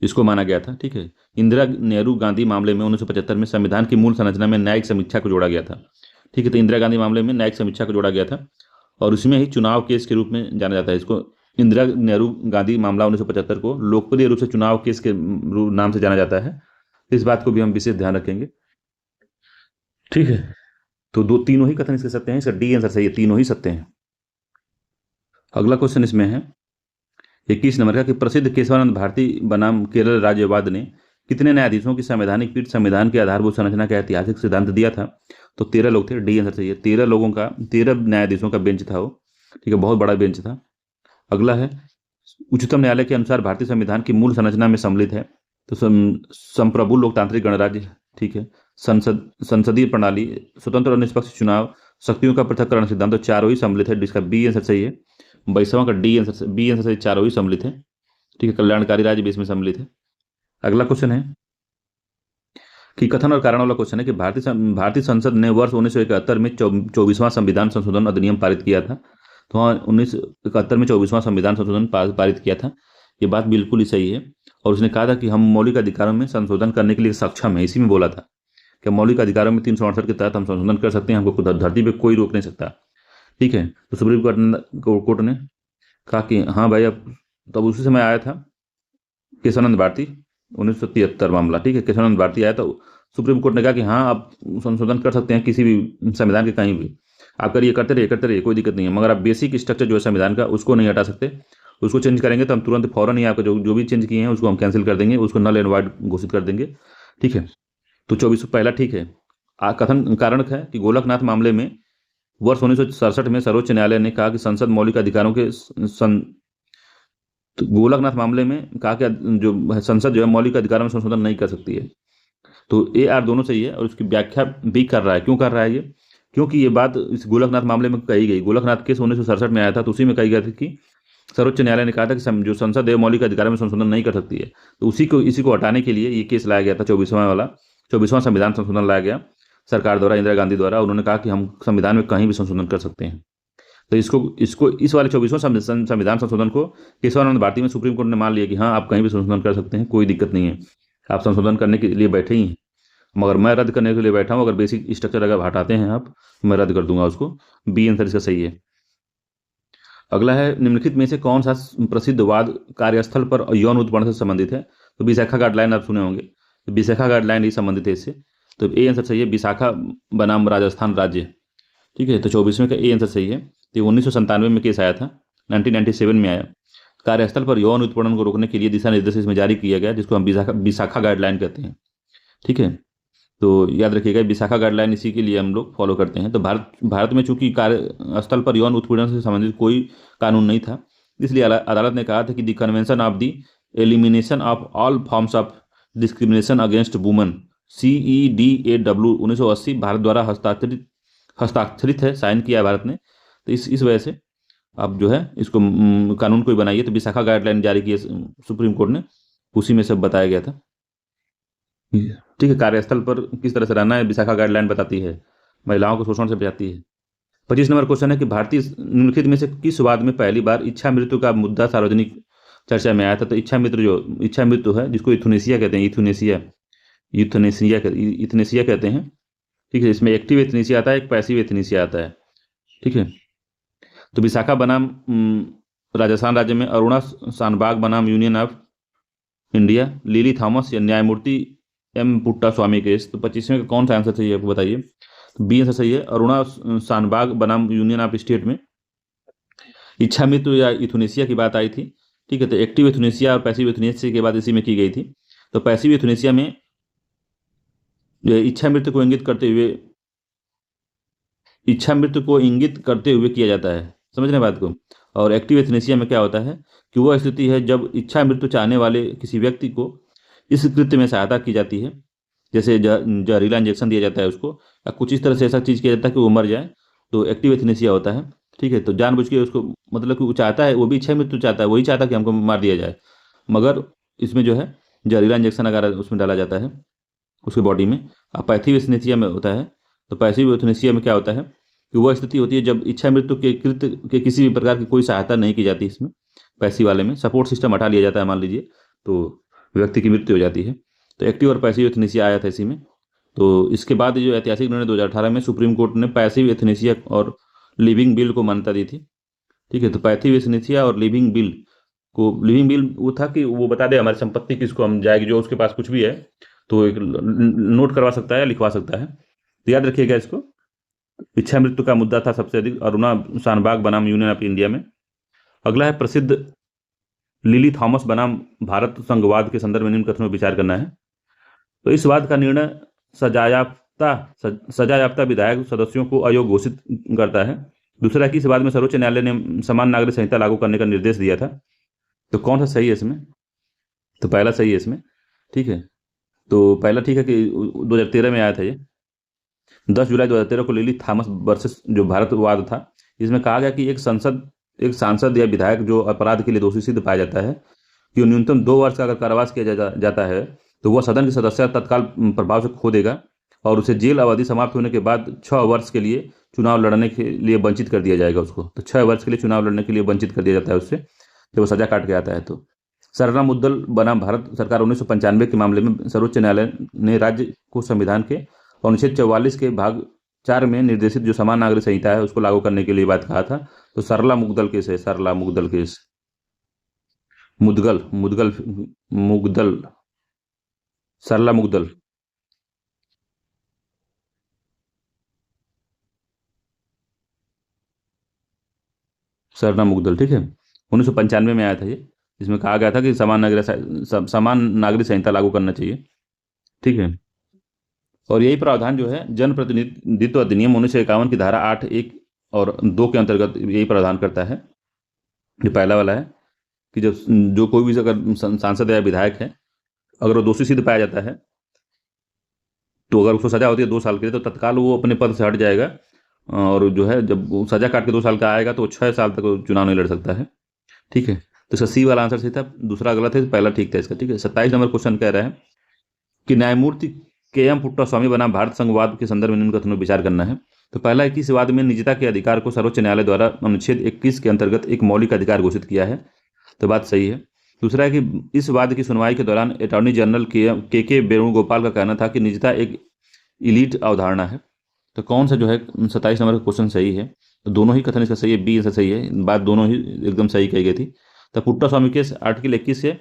इसको माना गया था। ठीक है। इंदिरा नेहरू गांधी मामले में 1975 में संविधान की मूल संरचना में न्यायिक समीक्षा को जोड़ा गया था। ठीक है। तो इंदिरा गांधी मामले में न्यायिक समीक्षा को जोड़ा गया था और उसमें ही चुनाव केस के रूप में जाना जाता है इसको। इंदिरा नेहरू गांधी मामला 1975 को लोकप्रिय रूप से चुनाव केस के नाम से जाना जाता है। इस बात को भी हम विशेष ध्यान रखेंगे। ठीक है। तो तीनों ही कथन इसके सत्य हैं, इसका डी आंसर सही है, तीनों ही सत्य हैं। अगला क्वेश्चन इसमें है 21 नंबर का कि प्रसिद्ध केशवानंद भारती बनाम केरल राज्यवाद ने कितने न्यायाधीशों की संवैधानिक पीठ संविधान की आधारभूत संरचना का ऐतिहासिक सिद्धांत दिया था? तो 13 लोग थे। डी आंसर सही है। 13 लोगों का, 13 न्यायाधीशों का बेंच था वो। ठीक है, बहुत बड़ा बेंच था। अगला है उच्चतम न्यायालय के अनुसार भारतीय संविधान की मूल संरचना में सम्मिलित है। तो संप्रभु लोकतांत्रिक गणराज्य, ठीक है, संसदीय प्रणाली, स्वतंत्र और निष्पक्ष चुनाव, शक्तियों का पृथक्करण सिद्धांत, तो चारों ही सम्मिलित है। जिसका बी आंसर सही है। 22वां का बी आंसर सही, चारों ही सम्मिलित है। ठीक है, कल्याणकारी राज्य भी इसमें सम्मिलित है। अगला क्वेश्चन है कि कथन और कारण वाला क्वेश्चन है कि भारतीय संसद ने वर्ष 1971 में 24वां संविधान संशोधन अधिनियम पारित किया था। तो हाँ, 1971 में 24वां संविधान संशोधन पारित किया था। ये बात बिल्कुल ही सही है। और उसने कहा था कि हम मौलिक अधिकारों में संशोधन करने के लिए सक्षम है, इसी में बोला था कि मौलिक अधिकारों में 368 के तहत हम संशोधन कर सकते हैं, हमको धरती पे कोई रोक नहीं सकता। ठीक है, तो सुप्रीम कोर्ट ने कहा कि हाँ भाई, अब तब उसी समय आया था केशवानंद भारती, 1973 मामला। ठीक है, केशवानंद भारती आया तो सुप्रीम कोर्ट ने कहा कि हाँ, आप संशोधन कर सकते हैं किसी भी संविधान के कहीं भी, आप करिए, करते रहिए, कोई दिक्कत नहीं है, मगर आप बेसिक स्ट्रक्चर जो है संविधान का उसको नहीं हटा सकते। उसको चेंज करेंगे तो हम तुरंत फौरन ही आपका जो भी चेंज किए हैं उसको हम कैंसिल कर देंगे, उसको नल एंड वाइड घोषित कर देंगे। ठीक है, तो 24 पहला ठीक है। कथन कारण है कि गोलकनाथ मामले में वर्ष 1967 में सर्वोच्च न्यायालय ने कहा कि संसद मौलिक अधिकारों के तो गोलकनाथ मामले में कहा कि जो संसद जो है मौलिक अधिकारों में संशोधन नहीं कर सकती है। तो ए आर दोनों सही है और उसकी व्याख्या भी कर रहा है। क्यों कर रहा है ये? क्योंकि ये बात इस गोलकनाथ मामले में कही गई। गोलकनाथ केस 1967 में आया था, तो उसी में कही गई थी कि सर्वोच्च न्यायालय ने कहा था कि जो संसद है मौलिक अधिकारों में संशोधन नहीं कर सकती है। तो इसी को हटाने के लिए ये केस लाया गया था, 24वां संविधान संशोधन लाया गया सरकार द्वारा, इंदिरा गांधी द्वारा। उन्होंने कहा कि हम संविधान में कहीं भी संशोधन कर सकते हैं। तो इसको इस वाले 24वां संविधान संशोधन को केशवानंद भारती में सुप्रीम कोर्ट ने मान लिया कि हाँ, आप कहीं भी संशोधन कर सकते हैं, कोई दिक्कत नहीं है, आप संशोधन करने के लिए बैठे ही हैं, मगर मैं रद्द करने के लिए बैठा हूँ। अगर बेसिक स्ट्रक्चर अगर हटाते हैं आप, मैं रद्द कर दूंगा उसको। बी आंसर इसका सही है। अगला है, निम्नलिखित में से कौन सा प्रसिद्ध वाद कार्यस्थल पर यौन उत्पीड़न से संबंधित है? तो विशाखा गाइडलाइन आप सुने होंगे, तो विशाखा गाइडलाइन ही संबंधित है इससे। तो ए आंसर सही है, विशाखा बनाम राजस्थान राज्य। ठीक है, तो 24वें का ए आंसर सही है। तो 1997 में केस आया था, 1997 में आया। कार्यस्थल पर यौन उत्पीड़न को रोकने के लिए दिशा निर्देश इसमें जारी किया गया, जिसको हम विशाखा गाइडलाइन कहते हैं। ठीक है, तो याद रखिएगा, विशाखा गाइडलाइन इसी के लिए हम लोग फॉलो करते हैं। तो भारत में चूंकि कार्यस्थल पर यौन उत्पीड़न से संबंधित कोई कानून नहीं था, इसलिए अदालत ने कहा था कि the convention of the elimination of all forms of discrimination against woman CEDAW 1980 Bharat द्वारा हस्ताक्षरित है, साइन किया है भारत ने। तो इस वजह से अब जो है इसको कानून को बनाइए। तो विशाखा गाइडलाइन जारी की है सुप्रीम कोर्ट ने, उसी में सब बताया गया था। ठीक है, कार्यस्थल पर किस तरह से रहना है विशाखा गाइडलाइन बताती है, महिलाओं को शोषण से बचाती है। 25 नंबर क्वेश्चन है कि भारतीय निम्नलिखित में से किस वाद में पहली बार इच्छा मृत्यु का मुद्दा सार्वजनिक चर्चा में आया था? तो इच्छा मृत्यु है, जिसको इथुनेसिया कहते हैं, इथनेसिया कहते हैं। ठीक है, इसमें एक्टिव एथनेसिया आता है, एक पैसिव एथनेसिया आता है। ठीक है, तो विशाखा बनाम राजस्थान राज्य में अरुणा शानबाग बनाम union of India, lily Thomas या न्यायमूर्ति M पुट्टा स्वामी केस। तो 25वें का कौन सा आंसर सही है आपको बताइए? तो बी आंसर सही है, अरुणा शानबाग बनाम यूनियन ऑफ स्टेट में इच्छा मृत्यु या इथुनेसिया की बात आई थी। ठीक है, तो एक्टिव एथनेसिया और पैसिव एथनेसिया की बात इसी में की गई थी। तो पैसिव एथनेसिया में इच्छा मृत्यु को इंगित करते हुए किया जाता है, समझ रहे बात को। और एक्टिव एथनेसिया में क्या होता है कि वह स्थिति है जब इच्छा मृत्यु चाहने वाले किसी व्यक्ति को इस कृत्य में सहायता की जाती है, जैसे जहरीला इंजेक्शन दिया जाता है उसको, या कुछ इस तरह से ऐसा चीज़ किया जाता है कि वो मर जाए, तो एक्टिव एथनेसिया होता है। ठीक है, तो जानबूझ के उसको, मतलब कि वो चाहता है, वो भी इच्छा मृत्यु चाहता है, वही चाहता है कि हमको मार दिया जाए, मगर इसमें जो है जहरीला इंजेक्शन अगर उसमें डाला जाता है उसकी बॉडी में। अब पैसिव एथनेसिया में होता है, तो पैसिव एथनेसिया में क्या होता है कि वह स्थिति होती है जब इच्छा मृत्यु के कृत्य के किसी भी प्रकार की कोई सहायता नहीं की जाती। इसमें पैसिव वाले में सपोर्ट सिस्टम हटा लिया जाता है, मान लीजिए, तो व्यक्ति की मृत्यु हो जाती है। तो एक्टिव और पैसिव एथनेसिया आया था इसी में। तो इसके बाद जो ऐतिहासिक निर्णय 2018 में सुप्रीम कोर्ट ने पैसिव एथनेसिया और लिविंग बिल को मान्यता दी थी। ठीक है, तो पैसिव एथनेसिया और लिविंग बिल वो था कि वो बता दे हमारी संपत्ति किसको हम जाएगी, जो उसके पास कुछ भी है तो एक नोट करवा सकता है, लिखवा सकता है। तो याद रखिएगा इसको। इच्छा मृत्यु का मुद्दा था सबसे अधिक अरुणा शानबाग बनाम यूनियन ऑफ इंडिया में। अगला है, प्रसिद्ध लिली थॉमस बनाम भारत संघवाद के संदर्भ में निम्न कथनों पर विचार करना है। तो इस वाद का निर्णय सजायाफ्ता विधायक सदस्यों को अयोग्य घोषित करता है। दूसरा कि इस वाद में सर्वोच्च न्यायालय ने समान नागरिक संहिता लागू करने का निर्देश दिया था। तो कौन सा सही है इसमें? तो पहला सही है इसमें। ठीक है, तो पहला ठीक है कि 2013 में आया था ये, 10 जुलाई 2013 को लिली थॉमस वर्सेस जो भारतवाद था, इसमें कहा गया कि एक सांसद या विधायक जो अपराध के लिए दोषी सिद्ध पाया जाता है कि न्यूनतम 2 वर्ष का अगर कारावास किया जाता है तो वह सदन की सदस्यता तत्काल प्रभाव से खो देगा और उसे जेल अवधि समाप्त होने के बाद 6 वर्ष के लिए चुनाव लड़ने के लिए वंचित कर दिया जाएगा उसको। तो 6 वर्ष के लिए चुनाव लड़ने के लिए वंचित कर दिया जाता है उससे, जब वो सजा काट के आता है। तो सरला मुद्दल बनाम भारत सरकार 1995 के मामले में सर्वोच्च न्यायालय ने राज्य को संविधान के अनुच्छेद 44 के भाग 4 में निर्देशित जो समान नागरिक संहिता है उसको लागू करने के लिए बात कहा था। तो सरला मुद्गल केस है, सरला मुद्गल केस, मुद्गल मुद्गल मुग्दल, सरला मुग्दल। सरला मुग्दल, ठीक है, 1995 में आया था ये, जिसमें कहा गया था कि समान नागरिक संहिता लागू करना चाहिए। ठीक है। और यही प्रावधान जो है जनप्रतिनिधित्व अधिनियम 1951 की धारा 8(1) और 2 के अंतर्गत यही प्रावधान करता है। ये पहला वाला है कि जब जो कोई भी अगर सांसद या विधायक है, अगर वो दोषी सिद्ध पाया जाता है तो अगर उसको सजा होती है 2 साल के लिए, तो तत्काल वो अपने पद से हट जाएगा। और जो है जब वो सजा काट के 2 साल का आएगा तो वो 6 साल तक वो चुनाव नहीं लड़ सकता है। ठीक है। तो इसका सी वाला आंसर सही था, दूसरा गलत है, पहला ठीक था इसका। ठीक है। 27 नंबर क्वेश्चन कह रहा है कि न्यायमूर्ति के.एम. पुट्टास्वामी बनाम भारत संघवाद के संदर्भ में निम्न कथनों पर विचार करना है। तो पहला है कि इस वाद में निजता के अधिकार को सर्वोच्च न्यायालय द्वारा अनुच्छेद 21 के अंतर्गत एक मौलिक अधिकार घोषित किया है। तो बात सही है। दूसरा है कि इस वाद की सुनवाई के दौरान अटॉर्नी जनरल के वेणुगोपाल का कहना था कि निजता एक इलीट अवधारणा है। तो कौन सा जो है 27 नंबर का क्वेश्चन सही है? तो दोनों ही कथन इसका सही है, बी आंसर सही है, बात दोनों ही एकदम सही कही गई थी। तो पुट्टास्वामी केस आर्टिकल 21 से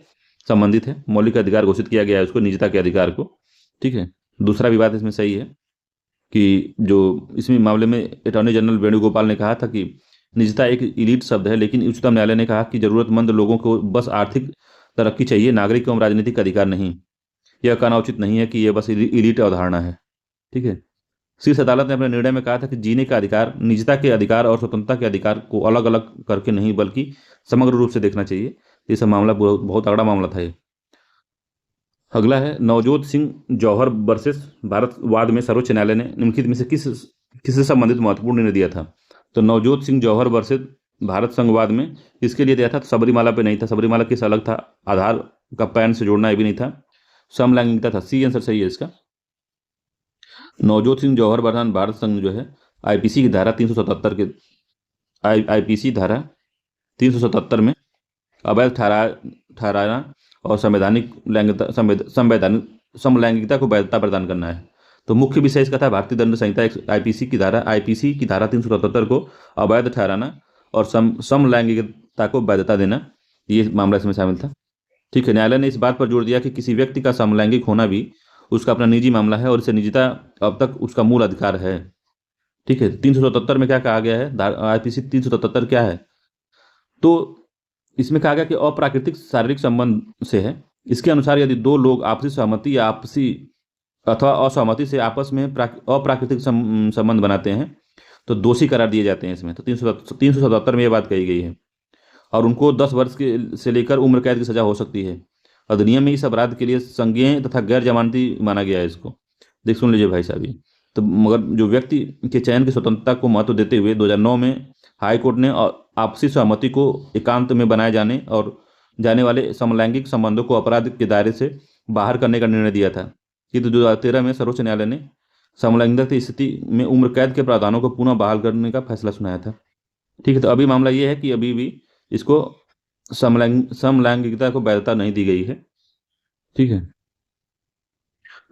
संबंधित है, मौलिक अधिकार घोषित किया गया है उसको, निजता के अधिकार को। ठीक है। दूसरा भी बात इसमें सही है कि जो इसमें मामले में अटॉर्नी जनरल वेणुगोपाल ने कहा था कि निजता एक इलीट शब्द है, लेकिन उच्चतम न्यायालय ने कहा कि जरूरतमंद लोगों को बस आर्थिक तरक्की चाहिए, नागरिक एवं राजनीतिक अधिकार नहीं। यह कहना उचित नहीं है कि यह बस इलीट अवधारणा है। ठीक है। शीर्ष अदालत ने अपने निर्णय में कहा था कि जीने का अधिकार, निजता के अधिकार और स्वतंत्रता के अधिकार को अलग अलग करके नहीं बल्कि समग्र रूप से देखना चाहिए। ये सब मामला बहुत तगड़ा मामला था ये। अगला है नवजोत सिंह जौहर वर्सेस भारत वाद में सर्वोच्च न्यायालय ने निम्नलिखित में से किससे संबंधित महत्वपूर्ण निर्णय दिया था? तो नवजोत सिंह जौहर वर्सेस भारत संघवाद में इसके लिए दिया था, सबरीमाला पे नहीं था। सबरीमाला केस अलग था, आधार का पैन से जोड़ना ये भी नहीं था, समलैंगिकता था। सी आंसर सही है इसका। नवजोत सिंह जौहर वर्सेस भारत संघ जो है आईपीसी की धारा 377 के आईपीसी धारा 377 में अवैध ठहराना और समलैंगिकता को वैधता प्रदान करना है। तो मुख्य विषय इसका था भारतीय दंड संहिता आईपीसी की धारा 377 को अवैध ठहराना और समलैंगिकता को वैधता देना, ये मामला इसमें शामिल था। ठीक है। न्यायालय ने इस बात पर जोर दिया कि किसी व्यक्ति का समलैंगिक होना भी उसका अपना निजी मामला है और इसे निजता अब तक उसका मूल अधिकार है। ठीक है। 377 में क्या कहा गया है? आईपीसी 377 क्या है? तो इसमें कहा गया कि अप्राकृतिक शारीरिक संबंध से है। इसके अनुसार यदि दो लोग आपसी सहमति या आपसी अथवा असहमति से आपस में अप्राकृतिक संबंध बनाते हैं तो दोषी करार दिए जाते हैं इसमें। तो 377 में ये बात कही गई है और उनको 10 वर्ष के से लेकर उम्र कैद की सजा हो सकती है। अधिनियम में इस अपराध के लिए संज्ञेय तथा गैर जमानती माना गया है इसको। देख सुन लीजिए भाई साहब। तो मगर जो व्यक्ति के चयन की स्वतंत्रता को महत्व देते हुए 2009 में हाई कोर्ट ने आपसी सहमति को एकांत में बनाए जाने वाले समलैंगिक संबंधों को अपराध के दायरे से बाहर करने का निर्णय दिया था। कि 2013 में सर्वोच्च न्यायालय ने समलैंगिकता की स्थिति में उम्र कैद के प्रावधानों को पुनः बहाल करने का फैसला सुनाया था। ठीक है। तो अभी मामला ये है कि अभी भी इसको समलैंगिकता को वैधता नहीं दी गई है। ठीक है।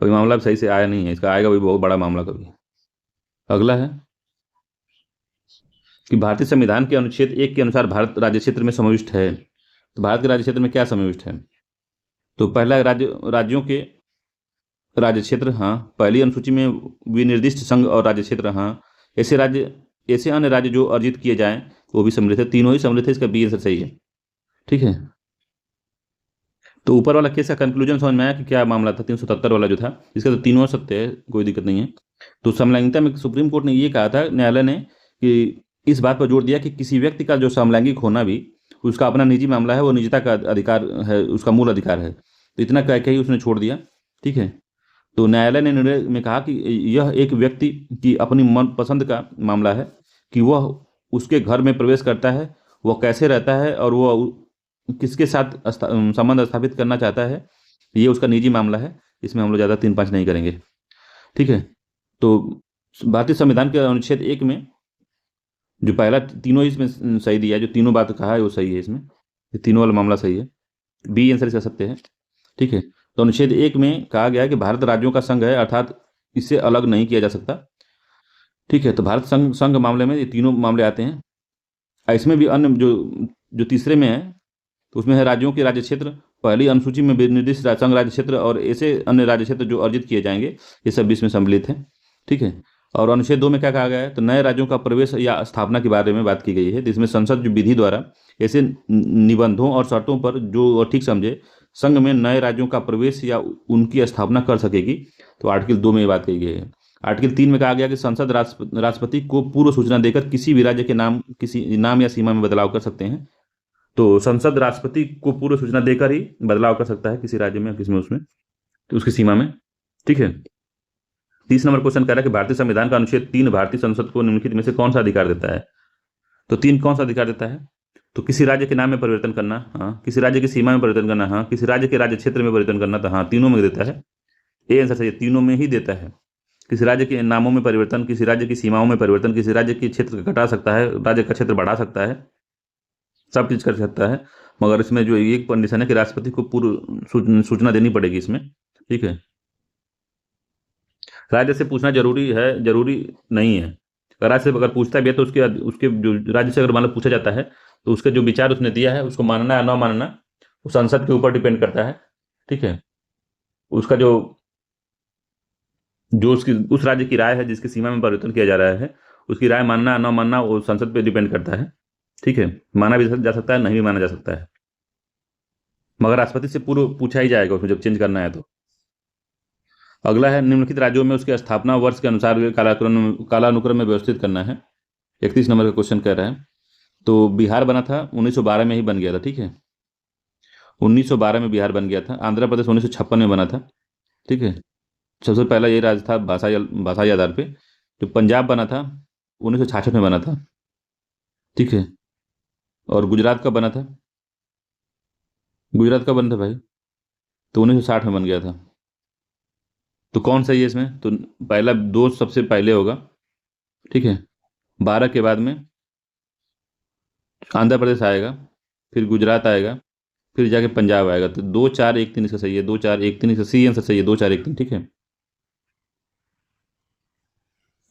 अभी मामला सही से आया नहीं है, इसका आएगा भी बहुत बड़ा मामला कभी। अगला है कि भारतीय संविधान के अनुच्छेद 1 के अनुसार भारत राज्य क्षेत्र में समाविष्ट है। तो भारत के राज्य क्षेत्र में क्या समाविष्ट है? तो पहला राज्यों के राज्य क्षेत्र, हाँ। पहली अनुसूची में विनिर्दिष्ट संघ और राज्य क्षेत्र, हाँ। ऐसे अन्य राज्य जो अर्जित किए जाएं वो भी सम्मिलित है। तीनों ही सम्मिलित है, इसका बी आंसर सही है। ठीक है। तो ऊपर वाला केस का कंक्लूजन समझ में आया कि क्या मामला था? 377 वाला जो था, इसका तो तीनों सत्य है, कोई दिक्कत नहीं है। तो समलैंगिकता में सुप्रीम कोर्ट ने ये कहा था, न्यायालय ने, कि इस बात पर जोर दिया कि किसी व्यक्ति का जो समलैंगिक होना भी उसका अपना निजी मामला है, वो निजता का अधिकार है, उसका मूल अधिकार है। तो इतना कह के ही उसने छोड़ दिया। ठीक है। तो न्यायालय ने निर्णय में कहा कि यह एक व्यक्ति की अपनी मनपसंद का मामला है कि वह उसके घर में प्रवेश करता है, वह कैसे रहता है और वह किसके साथ संबंध स्थापित करना चाहता है, ये उसका निजी मामला है। इसमें हम लोग ज़्यादा 3-5 नहीं करेंगे। ठीक है। तो भारतीय संविधान के अनुच्छेद 1 में जो पहला तीनों इसमें सही दिया है, जो तीनों बात कहा है वो सही है, इसमें ये तीनों वाला मामला सही है। बी आंसर कर सकते हैं। ठीक है, तो अनुच्छेद 1 में कहा गया है कि भारत राज्यों का संघ है, अर्थात इससे अलग नहीं किया जा सकता। ठीक है, तो भारत संघ संघ मामले में ये तीनों मामले आते हैं। इसमें भी अन्य जो जो तीसरे में है, तो उसमें है राज्यों के राज्य क्षेत्र, पहली अनुसूची में निर्दिष्ट संघ राज्य क्षेत्र और ऐसे अन्य राज्य क्षेत्र जो अर्जित किए जाएंगे, ये सब इसमें सम्मिलित है। ठीक है, और अनुच्छेद 2 में क्या कहा गया है, तो नए राज्यों का प्रवेश या स्थापना के बारे में बात की गई है, जिसमें संसद जो विधि द्वारा ऐसे निबंधों और शर्तों पर जो ठीक समझे संघ में नए राज्यों का प्रवेश या उनकी स्थापना कर सकेगी, तो आर्टिकल 2 में ये बात कही गई है। आर्टिकल 3 में कहा गया कि संसद राष्ट्रपति को पूर्व सूचना देकर किसी भी राज्य के किसी नाम या सीमा में बदलाव कर सकते हैं। तो संसद राष्ट्रपति को पूर्व सूचना देकर ही बदलाव कर सकता है किसी राज्य में, किसी में, उसमें, तो उसकी सीमा में। ठीक है, 30 नंबर क्वेश्चन कह रहा है कि भारतीय संविधान का अनुच्छेद 3 भारतीय संसद को निम्नलिखित में से कौन सा अधिकार देता है। तो 3 कौन सा अधिकार देता है, तो किसी राज्य के नाम में परिवर्तन करना, हाँ, किसी राज्य की सीमा में परिवर्तन करना, हाँ, किसी राज्य के राज्य क्षेत्र में परिवर्तन करना, तो हाँ, तीनों में देता है। ए आंसर सही है, तीनों में ही देता है। किसी राज्य के नामों में परिवर्तन, किसी राज्य की सीमाओं में परिवर्तन, किसी राज्य के क्षेत्र को घटा सकता है, राज्य का क्षेत्र बढ़ा सकता है, सब चीज कर सकता है। मगर इसमें जो एक कंडीशन है कि राष्ट्रपति को पूर्व सूचना देनी पड़ेगी इसमें। ठीक है, राज्य से पूछना जरूरी है, जरूरी नहीं है। राज्य से अगर पूछता भी है तो उसके उसके जो राज्य से अगर मान लो पूछा जाता है, तो उसके जो विचार उसने दिया है उसको मानना या न मानना वो संसद के ऊपर डिपेंड करता है। ठीक है, उसका जो जो उसकी उस राज्य की राय है जिसकी सीमा में परिवर्तन किया जा रहा है, उसकी राय मानना या न मानना वो संसद पे डिपेंड करता है। ठीक है, माना भी जा सकता है, नहीं भी माना जा सकता है, मगर राष्ट्रपति से पूर्व पूछा ही जाएगा उसमें जब चेंज करना है तो। अगला है निम्नलिखित राज्यों में उसके स्थापना वर्ष के अनुसार कालानुक्रम में व्यवस्थित करना है। 31 नंबर का क्वेश्चन कह रहा है। तो बिहार बना था 1912 में ही बन गया था। ठीक है, 1912 में बिहार बन गया था। आंध्र प्रदेश 1956 में बना था। ठीक है, सबसे पहला ये राज्य था भाषाई आधार पे। जो पंजाब बना था 1966 में बना था। ठीक है, और गुजरात कब बना था, गुजरात कब बना था भाई, तो 1960 में बन गया था। तो कौन सही है इसमें, तो पहला 2 सबसे पहले होगा। ठीक है, 12 के बाद में आंध्र प्रदेश आएगा, फिर गुजरात आएगा, फिर जाके पंजाब आएगा। तो 2 4 1 3 इसका सही है, 2 4 1 3 इसका सी आंसर सही है, 2 4 1 3। ठीक है,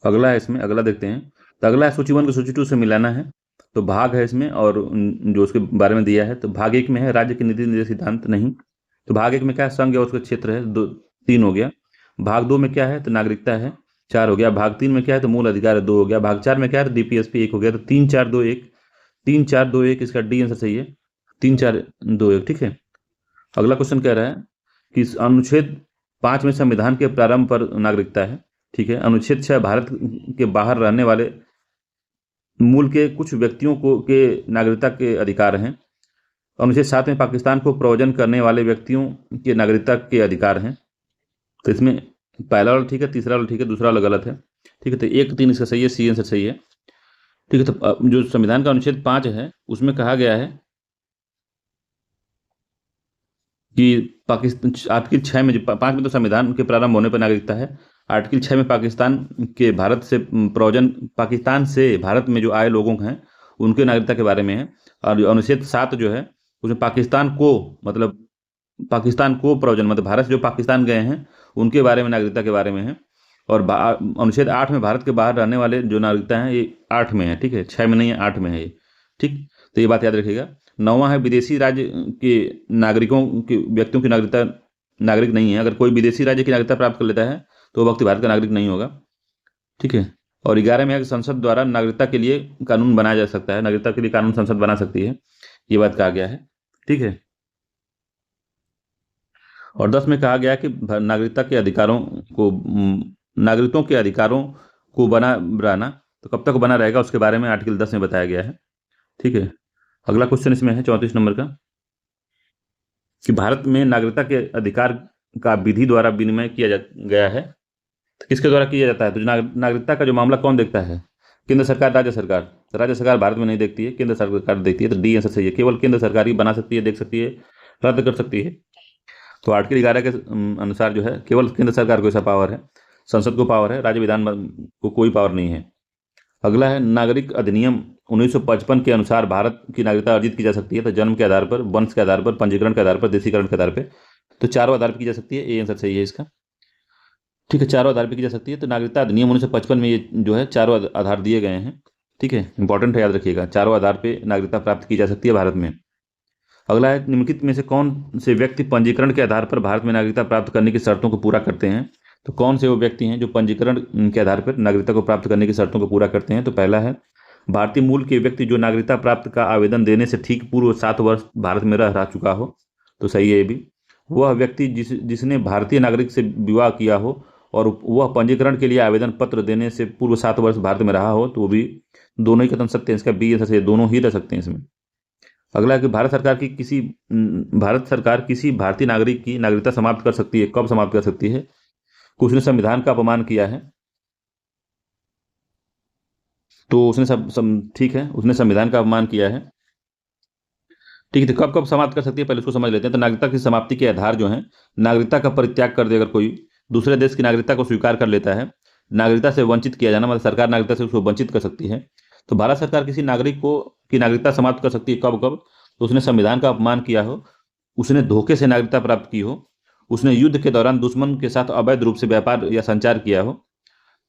अगला है इसमें, अगला देखते हैं। तो अगला है सूची 1 को सूची 2 से मिलाना है। तो भाग है इसमें और जो उसके बारे में दिया है। तो भाग 1 में है राज्य के नीति निर्देश सिद्धांत, नहीं। तो भाग 1 में क्या है, संघ और उसका क्षेत्र है, 3 हो गया। भाग 2 में क्या है, तो नागरिकता है, 4 हो गया। भाग 3 में क्या है, तो मूल अधिकार है, 2 हो गया। भाग 4 में क्या है, तो डीपीएसपी 1 हो गया। तो 3 4 2 1, 3 4 2 1 इसका डी आंसर सही है, 3 4 2 1। ठीक है, अगला क्वेश्चन कह रहा है कि अनुच्छेद 5 में संविधान के प्रारंभ पर नागरिकता है। ठीक है, अनुच्छेद 6 भारत के बाहर रहने वाले मूल के कुछ व्यक्तियों को के नागरिकता के अधिकार हैं। अनुच्छेद 7 में पाकिस्तान को प्रयोजन करने वाले व्यक्तियों के नागरिकता के अधिकार हैं। तो इसमें पहला वाला ठीक है, तीसरा वाला ठीक है, दूसरा वाला गलत है। ठीक है, तो 1 3 इसका सही है, सी आंसर सही है। ठीक है, तो जो संविधान का अनुच्छेद 5 है उसमें कहा गया है कि पाकिस्तान, आर्टिकल 6 में, 5 में तो संविधान के प्रारंभ होने पर नागरिकता है। आर्टिकल 6 में पाकिस्तान के भारत से प्रयोजन, पाकिस्तान से भारत में जो आए लोगों हैं उनके नागरिकता के बारे में है। और अनुच्छेद 7 जो है उसमें पाकिस्तान को, मतलब पाकिस्तान को प्रयोजन, मतलब भारत से जो पाकिस्तान गए हैं उनके बारे में, नागरिकता के बारे में है। और अनुच्छेद 8 में भारत के बाहर रहने वाले जो नागरिकता है ये 8 में है। ठीक है, 6 में नहीं है, 8 में है ये। ठीक, तो ये बात याद रखिएगा। 9वां है विदेशी राज्य के नागरिकों के व्यक्तियों की नागरिकता नागरिक नहीं है। अगर कोई विदेशी राज्य की नागरिकता प्राप्त कर लेता है तो वो व्यक्ति भारत का नागरिक नहीं होगा। ठीक है, और 11 में है कि संसद द्वारा नागरिकता के लिए कानून बनाया जा सकता है, नागरिकता के लिए कानून संसद बना सकती है, ये बात कहा गया है। ठीक है, और 10 में कहा गया कि नागरिकता के अधिकारों को, नागरिकों के अधिकारों को बना रहना, तो कब तक बना रहेगा उसके बारे में आर्टिकल 10 में बताया गया है। ठीक है, अगला क्वेश्चन इसमें है 34 नंबर का कि भारत में नागरिकता के अधिकार का विधि द्वारा विनिमय किया गया है। तो किसके द्वारा किया जाता है, तो नागरिकता का जो मामला कौन देखता है, केंद्र सरकार, राज्य सरकार। तो राज्य सरकार भारत में नहीं देखती है, केंद्र सरकार देखती है। तो डी आंसर सही है, केवल केंद्र सरकार ही बना सकती है, देख सकती है, रद्द कर सकती है। तो आर्टिकल 11 के अनुसार जो है केवल केंद्र सरकार को ऐसा पावर है, संसद को पावर है, राज्य विधान को कोई पावर नहीं है। अगला है नागरिक अधिनियम 1955 के अनुसार भारत की नागरिकता अर्जित की जा सकती है, तो जन्म के आधार पर, वंश के आधार पर, पंजीकरण के आधार पर, देशीकरण के आधार पर। तो चारों आधार पर की जा सकती है, ये आंसर सही है इसका। ठीक है, चारों आधार पर की जा सकती है। तो नागरिकता अधिनियम 1955 में ये जो है चारों आधार दिए गए हैं। ठीक है, इंपॉर्टेंट है, याद रखिएगा, चारों आधार पर नागरिकता प्राप्त की जा सकती है भारत में। अगला है, निम्नलिखित में से कौन से व्यक्ति पंजीकरण के आधार पर भारत में नागरिकता प्राप्त करने की शर्तों को पूरा करते हैं? तो कौन से वो व्यक्ति हैं जो पंजीकरण के आधार पर नागरिकता को प्राप्त करने की शर्तों को पूरा करते हैं? तो पहला है, भारतीय मूल के व्यक्ति जो नागरिकता प्राप्त का आवेदन देने से ठीक पूर्व 7 वर्ष भारत में रह चुका हो। तो सही है ये भी। वह व्यक्ति जिसने भारतीय नागरिक से विवाह किया हो और वह पंजीकरण के लिए आवेदन पत्र देने से पूर्व 7 वर्ष भारत में रहा हो, तो वो भी, दोनों ही कथन सत्य है, इसका बी आंसर है, दोनों ही रह सकते हैं इसमें। अगला है कि भारत सरकार किसी भारतीय नागरिक की नागरिकता समाप्त कर सकती है, कब समाप्त कर सकती है? कि उसने संविधान का अपमान किया है, तो उसने ठीक है, उसने संविधान का अपमान किया है। ठीक है, तो कब कब समाप्त कर सकती है, पहले उसको समझ लेते हैं। तो नागरिकता की समाप्ति के आधार जो है, नागरिकता का परित्याग कर दे, अगर कोई दूसरे देश की नागरिकता को स्वीकार कर लेता है, नागरिकता से वंचित किया जाना, मतलब सरकार नागरिकता से उसको वंचित कर सकती है। तो भारत सरकार किसी नागरिक को की नागरिकता समाप्त कर सकती है कब कब? तो उसने संविधान का अपमान किया हो, उसने धोखे से नागरिकता प्राप्त की हो, उसने युद्ध के दौरान दुश्मन के साथ अवैध रूप से व्यापार या संचार किया हो,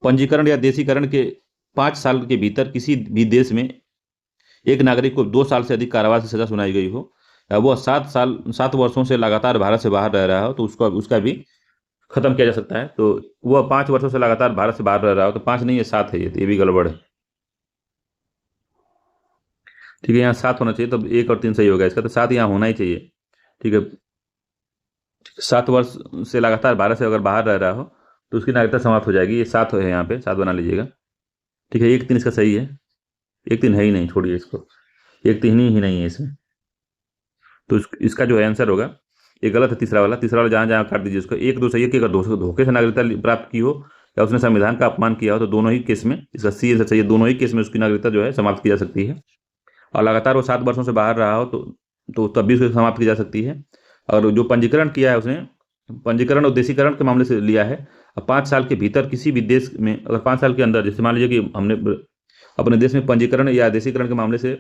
पंजीकरण या देशीकरण के 5 साल के भीतर किसी भी देश में एक नागरिक को 2 साल से अधिक कारावास की सजा सुनाई गई हो, या वह 7 वर्षों से लगातार भारत से बाहर रह रहा हो, तो उसका भी खत्म किया जा सकता है। तो वह 5 वर्षों से लगातार भारत से बाहर रह रहा हो, तो 5 नहीं है, 7 है, ये भी गड़बड़ है। ठीक है, यहाँ 7 होना चाहिए, तब 1 और 3 सही होगा इसका, तो 7 यहाँ होना ही चाहिए। ठीक है, 7 वर्ष से लगातार भारत से अगर बाहर रह रहा हो, तो उसकी नागरिकता समाप्त हो जाएगी। ये 7 है, यहाँ पे 7 बना लीजिएगा। ठीक है, 1 3 इसका सही है, 1 3 है ही नहीं, छोड़िए इसको, 1 3 ही नहीं है इसमें। तो इसका जो है आंसर होगा, ये गलत है, तीसरा वाला। जहाँ जहाँ काट दीजिए इसको। 1 2 सही है कि अगर धोखे से नागरिकता प्राप्त की हो या उसने संविधान का अपमान किया हो, तो दोनों ही केस में इसका सी आंसर चाहिए, दोनों ही केस में उसकी नागरिकता जो है समाप्त की जा सकती है। और लगातार वो 7 वर्षों से बाहर रहा हो, तो तब भी उसको समाप्त की जा सकती है। और जो पंजीकरण किया है उसने, पंजीकरण और देशीकरण के मामले से लिया है, और 5 साल के भीतर किसी भी देश में, अगर 5 साल के अंदर, जैसे मान लीजिए कि हमने अपने देश में पंजीकरण या देशीकरण के मामले से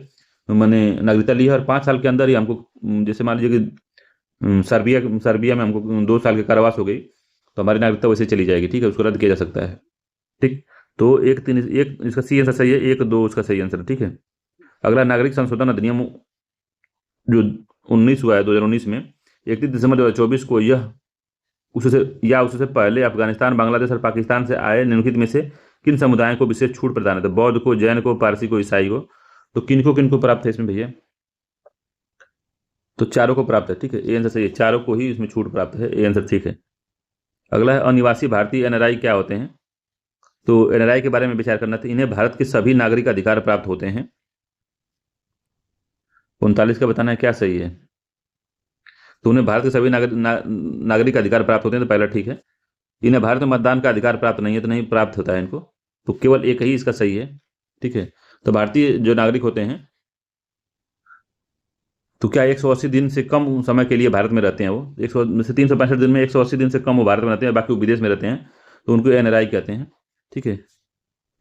मैंने नागरिकता ली है, और 5 साल के अंदर ही हमको, जैसे मान लीजिए कि सर्बिया में हमको 2 साल के कारावास हो गई, तो हमारी नागरिकता वैसे चली जाएगी। ठीक है, उसको रद्द किया जा सकता है। ठीक, तो 1 3 1 इसका सी आंसर सही है, 1 2 उसका सही आंसर। ठीक है, अगला, नागरिक संशोधन अधिनियम जो 19 हुआ है 2019 में, 31 दिसंबर 2024 को, यह उससे पहले अफगानिस्तान, बांग्लादेश और पाकिस्तान से आए निम्नलिखित में से किन समुदायों को विशेष छूट प्रदान है? तो बौद्ध को, जैन को, पारसी को, ईसाई को। तो किनको प्राप्त है इसमें भैया? तो चारों को प्राप्त है। ठीक है, ए आंसर सही है, चारों को ही इसमें छूट प्राप्त है, ए आंसर ठीक है। अगला है, अनिवासी भारतीय एनआरआई क्या होते हैं? तो एनआरआई के बारे में विचार करना था। इन्हें भारत के सभी नागरिक अधिकार प्राप्त होते हैं। 39 का बताना है क्या सही है? तो उन्हें भारत के सभी नागरिक अधिकार प्राप्त होते हैं, तो पहला ठीक है। इन्हें भारत में मतदान का अधिकार प्राप्त नहीं है, तो नहीं प्राप्त होता है इनको, तो केवल एक ही इसका सही है। ठीक है, तो भारतीय जो नागरिक होते हैं, तो क्या 180 दिन से कम समय के लिए भारत में रहते हैं, वो 365 दिन में 180 दिन से कम वो भारत में रहते हैं, बाकी वो विदेश में रहते हैं, तो उनको एनआरआई कहते हैं। ठीक है,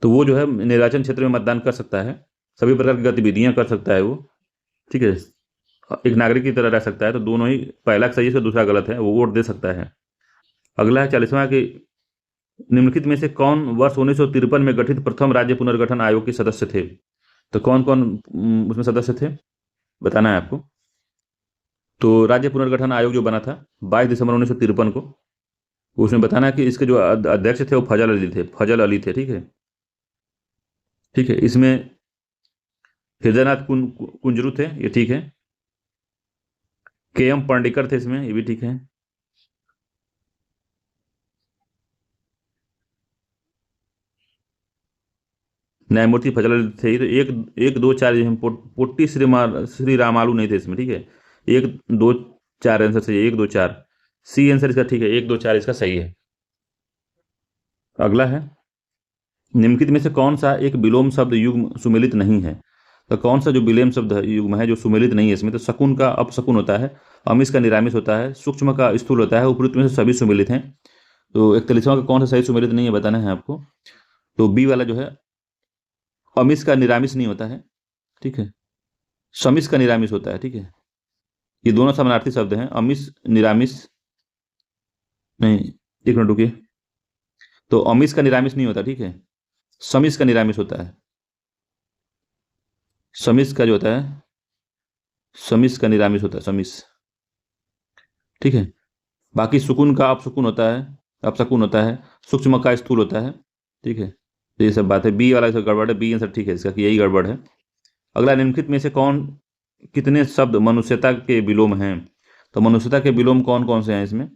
तो वो जो है निर्वाचन क्षेत्र में मतदान कर सकता है, सभी प्रकार की गतिविधियां कर सकता है वो। ठीक है, एक नागरिक की तरह रह सकता है। तो दोनों ही, पहला सही है, दूसरा गलत है, वो वोट दे सकता है। अगला है 40वां कि निम्नलिखित में से कौन वर्ष 1953 में गठित प्रथम राज्य पुनर्गठन आयोग के सदस्य थे? तो कौन कौन उसमें सदस्य थे, बताना है आपको। तो राज्य पुनर्गठन आयोग जो बना था 22 दिसंबर 1953 को, उसमें बताना है कि इसके जो अध्यक्ष थे वो फजल अली थे। ठीक है, इसमें हृदयनाथ कुंजरू थे, ये ठीक है। के.एम. पांडेकर थे इसमें, ये भी ठीक है। न्यायमूर्ति फजल अली थे। तो 1 2 4 पोट्टी श्री रामालू नहीं थे इसमें। ठीक है, 1 2 4 आंसर सही है, 1 2 4 सी आंसर इसका ठीक है, 1 2 4 इसका सही है। अगला है, निम्नलिखित में से कौन सा एक विलोम शब्द युग्म सुमेलित नहीं है? तो कौन सा जो विलोम शब्द युग्म है जो सुमेलित नहीं है इसमें? तो शकुन का अपशकुन होता है, अमिश का निरामिष होता है, सूक्ष्म का स्थूल होता है, उपयुक्त में से सभी सुमेलित हैं। तो 41वां का कौन सा सही सुमेलित नहीं है, बताना है आपको। तो बी वाला जो है, अमिश का निरामिष नहीं होता है, ठीक है। समिस का निरामिस होता है, ठीक है। ये दोनों समानार्थी शब्द हैं, अमिस निरामिस। नहीं, एक मिनट रुकिए। तो अमिस का निरामिस नहीं होता, ठीक है। समिस का निरामिस होता है। समिस का जो होता है, समिस का निरामिस होता है, समिस। ठीक है। बाकी सुकून का अपसुकून होता है, अपशकुन होता है। सूक्ष्म का स्थूल होता है। ठीक है। तो ये सब बात है, बी वाला इसका गड़बड़ है, बी आंसर ठीक है इसका, कि यही गड़बड़ है। अगला, निम्नलिखित में से कौन कितने शब्द मनुष्यता के विलोम हैं? तो मनुष्यता के विलोम कौन कौन से हैं इसमें?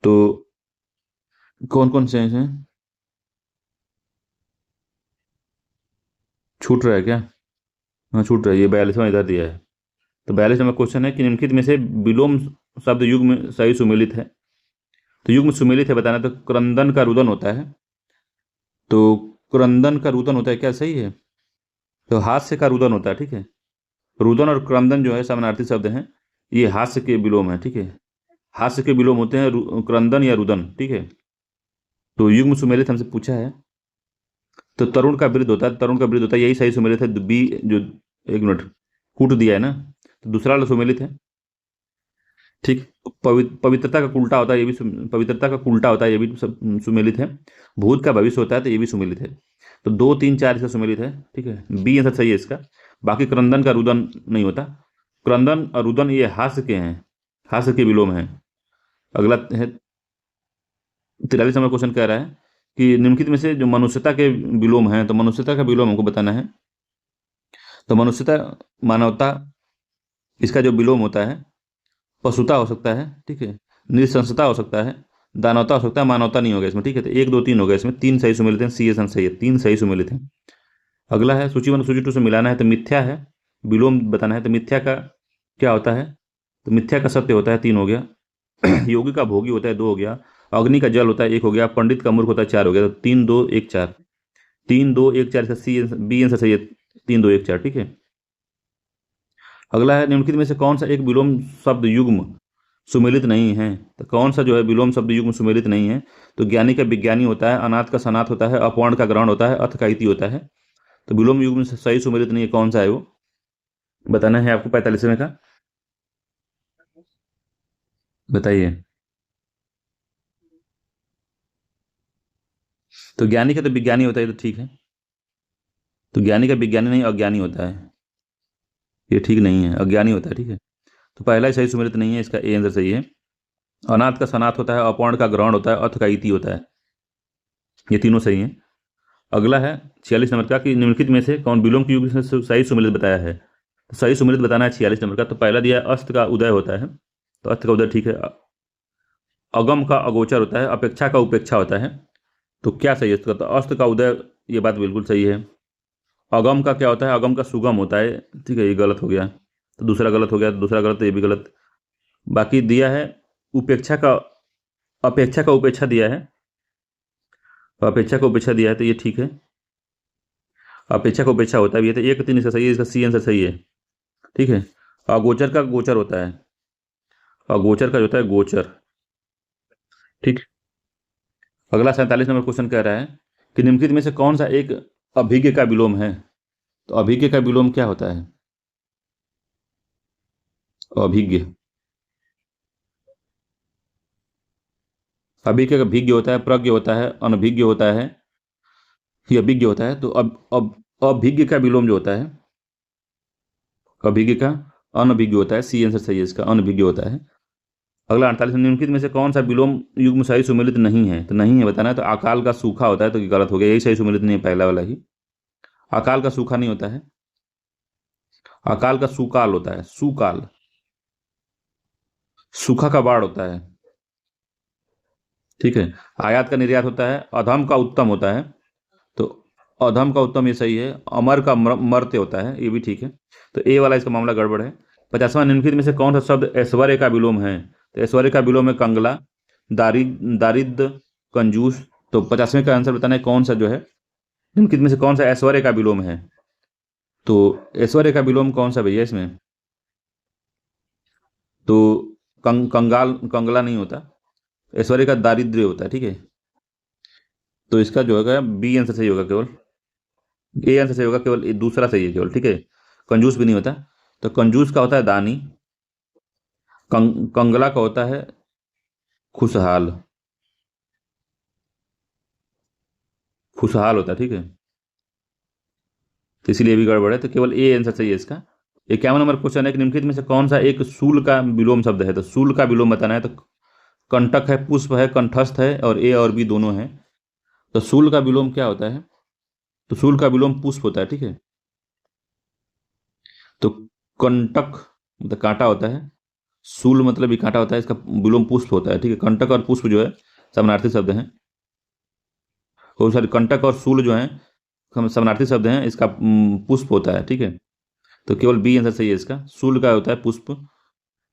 तो कौन कौन से हैं इसमें? छूट रहा है क्या? हाँ छूट रहा है, ये 42वां इधर दिया है। तो 42 नंबर क्वेश्चन है कि निम्नलिखित में से विलोम शब्द युग में सही सुमेलित है। तो युग में सुमेलित है बताना, तो क्रंदन का रुदन होता है। तो क्रंदन का रुदन होता है क्या, सही है? तो हास्य का रुदन होता है, ठीक है। रुदन और क्रंदन जो है समानार्थी शब्द हैं, ये हास्य के विलोम है, ठीक है। हास्य के विलोम होते हैं क्रंदन या रुदन, ठीक है। तो युग्म सुमेलित हमसे पूछा है, तो तरुण का वृद्ध होता है, तरुण का वृद्ध होता है, यही सही सुमेलित है। बी जो, एक मिनट, कूट दिया है ना, तो दूसरा वाला सुमेलित है, ठीक। पवित्रता का उल्टा होता है, ये भी पवित्रता का उल्टा होता है, ये भी सब सुमेलित है। भूत का भविष्य होता है, तो ये भी सुमेलित है। तो 2 3 4 इसका सुमेलित है, ठीक है। बी आंसर सही है इसका। बाकी क्रंदन का रुदन नहीं होता। क्रंदन और रुदन ये हास्य के हैं, हास्य के विलोम हैं। अगला है 43 नंबर क्वेश्चन, कह रहा है कि निम्नलिखित में से जो मनुष्यता के विलोम हैं, तो मनुष्यता का विलोम हमको बताना है। तो मनुष्यता, मानवता, इसका जो विलोम होता है, पशुता हो सकता है, ठीक है। नृशंसता हो सकता है, दानवता हो सकता है, मानवता नहीं होगा इसमें, ठीक है। तो 1 2 3 हो गए इसमें, 3 सही सुमेलित हैं, सी एस सही है, 3 सही सुमेलित हैं। अगला है सूची 1 सूची 2 से मिलाना है, तो मिथ्या है, विलोम बताना है। तो मिथ्या का क्या होता है? तो मिथ्या का सत्य होता है, 3 हो गया। योगी का भोगी होता है, 2 हो गया। अग्नि का जल होता है, 1 हो गया। पंडित का मूर्ख होता है, 4 हो गया। तो 3 2 1 4, 3 2 1 4 इसका सी बी आंसर सही है, 3 2 1 4, ठीक है। अगला है निम्नलिखित में से कौन सा एक विलोम शब्द युग्म सुमेलित नहीं है? तो कौन सा जो है विलोम शब्द युग्म सुमेलित नहीं है? तो ज्ञानी का विज्ञानी होता है, अनाथ का सनाथ होता है, अपवर्ण का ग्रहण होता है, अथ का इति होता है। तो विलोम युग्म से सही सुमेलित नहीं है, कौन सा है वो बताना है आपको। 45वें का बताइए। तो ज्ञानी का तो विज्ञानी होता है, ये तो ठीक है। तो ज्ञानी का विज्ञानी नहीं, अज्ञानी होता है, ये ठीक नहीं है, अज्ञानी होता है, ठीक है। तो पहला ही सही सुमेलित नहीं है, इसका ए आंसर सही है। अनाथ का सनाथ होता है, अपवर्ण का ग्रहण होता है, अथ का इति होता है, ये तीनों सही हैं। अगला है 46 नंबर का कि निम्नलिखित में से कौन विलोम के युग से सही सुमेलित बताया है? तो सही सुमेलित बताना है 46 नंबर का। तो पहला दिया है अस्त का उदय होता है, तो अस्त का उदय ठीक है। अगम का अगोचर होता है, अपेक्षा का उपेक्षा होता है। तो क्या सही है इसका? तो अस्त का उदय, ये बात बिल्कुल सही है। अगम का क्या होता है? अगम का सुगम होता है, ठीक है, ये गलत हो गया। तो दूसरा गलत हो गया, तो दूसरा गलत, तो ये भी गलत। बाकी दिया है उपेक्षा का, अपेक्षा का उपेक्षा दिया है, तो अपेक्षा का उपेक्षा दिया है, तो ये ठीक है। अपेक्षा का उपेक्षा होता भी है, तो 1 3 इसका सही है, इसका सी आंसर सही है, ठीक है। अगोचर का गोचर होता है, अगोचर का जो होता है गोचर, ठीक। अगला 47 नंबर क्वेश्चन कह रहा है कि निम्नलिखित में से कौन सा एक अभिज्ञ का विलोम है? तो अभिज्ञ का विलोम क्या होता है? अभिज्ञ, अभिज्ञ का भिज्ञ होता है, प्रज्ञ होता है, अनभिज्ञ होता है, ये अभिज्ञ होता है। तो अब अभिज्ञ का विलोम जो होता है, अभिज्ञ का अनभिज्ञ होता है, सी आंसर सही है इसका, अनभिज्ञ होता है। अगला 48, निम्नलिखित में से कौन सा विलोम युग्म सही सुमेलित नहीं है? तो नहीं है बताना है। तो अकाल का सूखा होता है, तो गलत हो गया, यही सही सुमेलित नहीं है, पहला वाला ही। अकाल का सूखा नहीं होता है, अकाल का सुकाल होता है, सुकाल। सूखा का बाढ़ होता है, ठीक है। आयात का निर्यात होता है, अधम का उत्तम होता है, तो अधम का उत्तम ये सही है। अमर का मर्त्य होता है, ये भी ठीक है। तो ए वाला इसका मामला गड़बड़ है। 50वां, निम्नलिखित में से कौन सा शब्द ऐश्वर्य का विलोम है? तो ऐश्वर्य का विलोम है कंगला, दारिद्र, कंजूस। तो 50वें का आंसर बताना है, कौन सा जो है निम्नलिखित में से कौन सा ऐश्वर्य का विलोम है? तो ऐश्वर्य का विलोम कौन सा भैया इसमें? तो कंगाल, कंगला नहीं होता, ऐश्वर्य का दारिद्र्य होता है, ठीक है। तो इसका जो होगा बी आंसर सही होगा केवल, ए आंसर सही होगा, केवल दूसरा सही है केवल, ठीक है। कंजूस भी नहीं होता। तो कंजूस का होता है दानी। कंगला का होता है खुशहाल। खुशहाल होता है, ठीक है। तो इसीलिए भी गड़बड़ है, तो केवल ए आंसर सही है इसका। 51 नंबर क्वेश्चन है कि निम्नलिखित में से कौन सा एक शूल का विलोम शब्द है। तो शूल का विलोम बताना है। तो कंटक है, पुष्प है, कंठस्थ है, और ए और बी दोनों है। तो शूल का विलोम क्या होता है। तो शूल का विलोम पुष्प होता है, ठीक है। तो कंटक मतलब कांटा होता है। शूल मतलब भी कांटा होता है, इसका विलोम पुष्प होता है, ठीक है। कंटक और पुष्प जो है समानार्थी शब्द हैं। और सॉरी, कंटक और शूल जो है समानार्थी शब्द हैं, इसका पुष्प होता है, ठीक है। तो केवल बी आंसर सही है इसका, शूल का होता है पुष्प।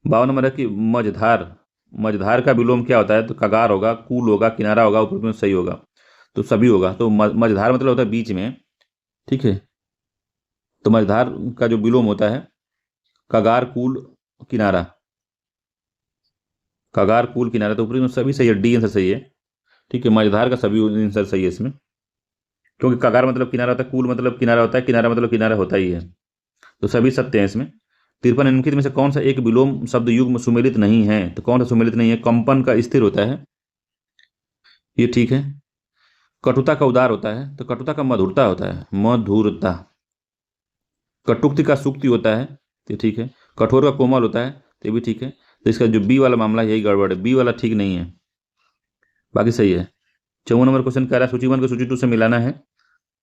52 नंबर है कि मझधार। मझधार का विलोम क्या होता है। तो कगार होगा, कूल होगा, किनारा होगा, ऊपर में सही होगा। तो सभी होगा। तो मझधार मतलब होता है बीच में, ठीक है। तो मझधार का जो विलोम होता है कगार, कूल, किनारा। कगार, कूल, किनारा, तो ऊपरी में सभी सही है, डी आंसर सही है, ठीक है। मझधार का सभी आंसर सही है इसमें, क्योंकि कगार मतलब किनारा होता है, कूल मतलब किनारा होता है, किनारा मतलब किनारा होता ही है। तो सभी सत्य हैं इसमें। 53 निम्नलिखित में से कौन सा एक विलोम शब्द युग्म सुमेलित नहीं है। तो कौन सा सुमेलित नहीं है। कंपन का स्थिर होता है, ये ठीक है। कटुता का उदार होता है। तो कटुता का मधुरता होता है, मधुरता। कटुक्ति का सूक्ति होता है, तो ठीक है। कठोर का कोमल होता है, तो ये भी ठीक है। तो इसका जो बी वाला मामला है, यही गड़बड़ है, बी वाला ठीक नहीं है, बाकी सही है। 54 नंबर क्वेश्चन कह रहा है सूची 1 को सूची 2 से मिलाना है।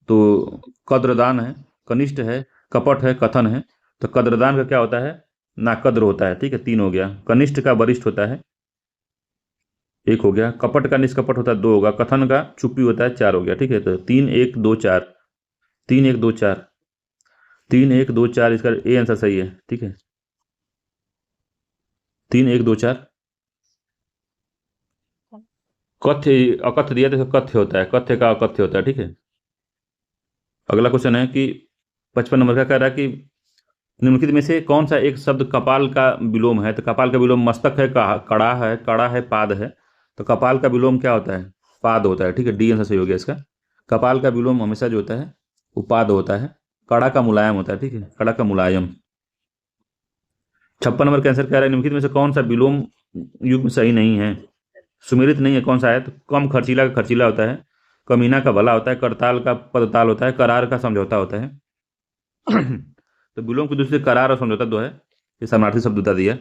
तो कद्रदान है, कनिष्ठ है, कपट है, कथन है। तो कद्रदान का क्या होता है। नाकद्र होता है, ठीक है, 3 हो गया। कनिष्ठ का वरिष्ठ होता है, 1 हो गया। कपट का निष्कपट होता है, 2 होगा। कथन का चुप्पी होता है, 4 हो गया, ठीक है। तो 3 1 2 4, 3 1 2 4, 3 1 2 4, इसका ए आंसर सही है, ठीक है। 3 1 2 4। कथ्य अकथ्य दिया तो कथ्य होता है, कथ्य का अकथ्य होता है, ठीक है। अगला क्वेश्चन है कि 55 नंबर का कह रहा है कि निम्नलिखित में से कौन सा एक शब्द कपाल का विलोम है। तो कपाल का विलोम मस्तक है, कड़ा है, कड़ा है, पाद है। तो कपाल का विलोम क्या होता है। पाद होता है, ठीक है, डी आंसर सही हो गया इसका। कपाल का विलोम हमेशा जो होता है वो पाद होता है। कड़ा का मुलायम होता है, ठीक है, कड़ा का मुलायम। 56 नंबर का आंसर कह रहा है निम्नलिखित में से कौन सा विलोम युग्म सही नहीं है, सुमेलित नहीं है, कौन सा है। तो कम खर्चीला का खर्चीला होता है, कमीना का भला होता है, करताल का पदताल होता है, करार का समझौता होता है। तो विलोम की दूसरी करार और समझौता दो है, ये समानार्थी शब्द बता दिया।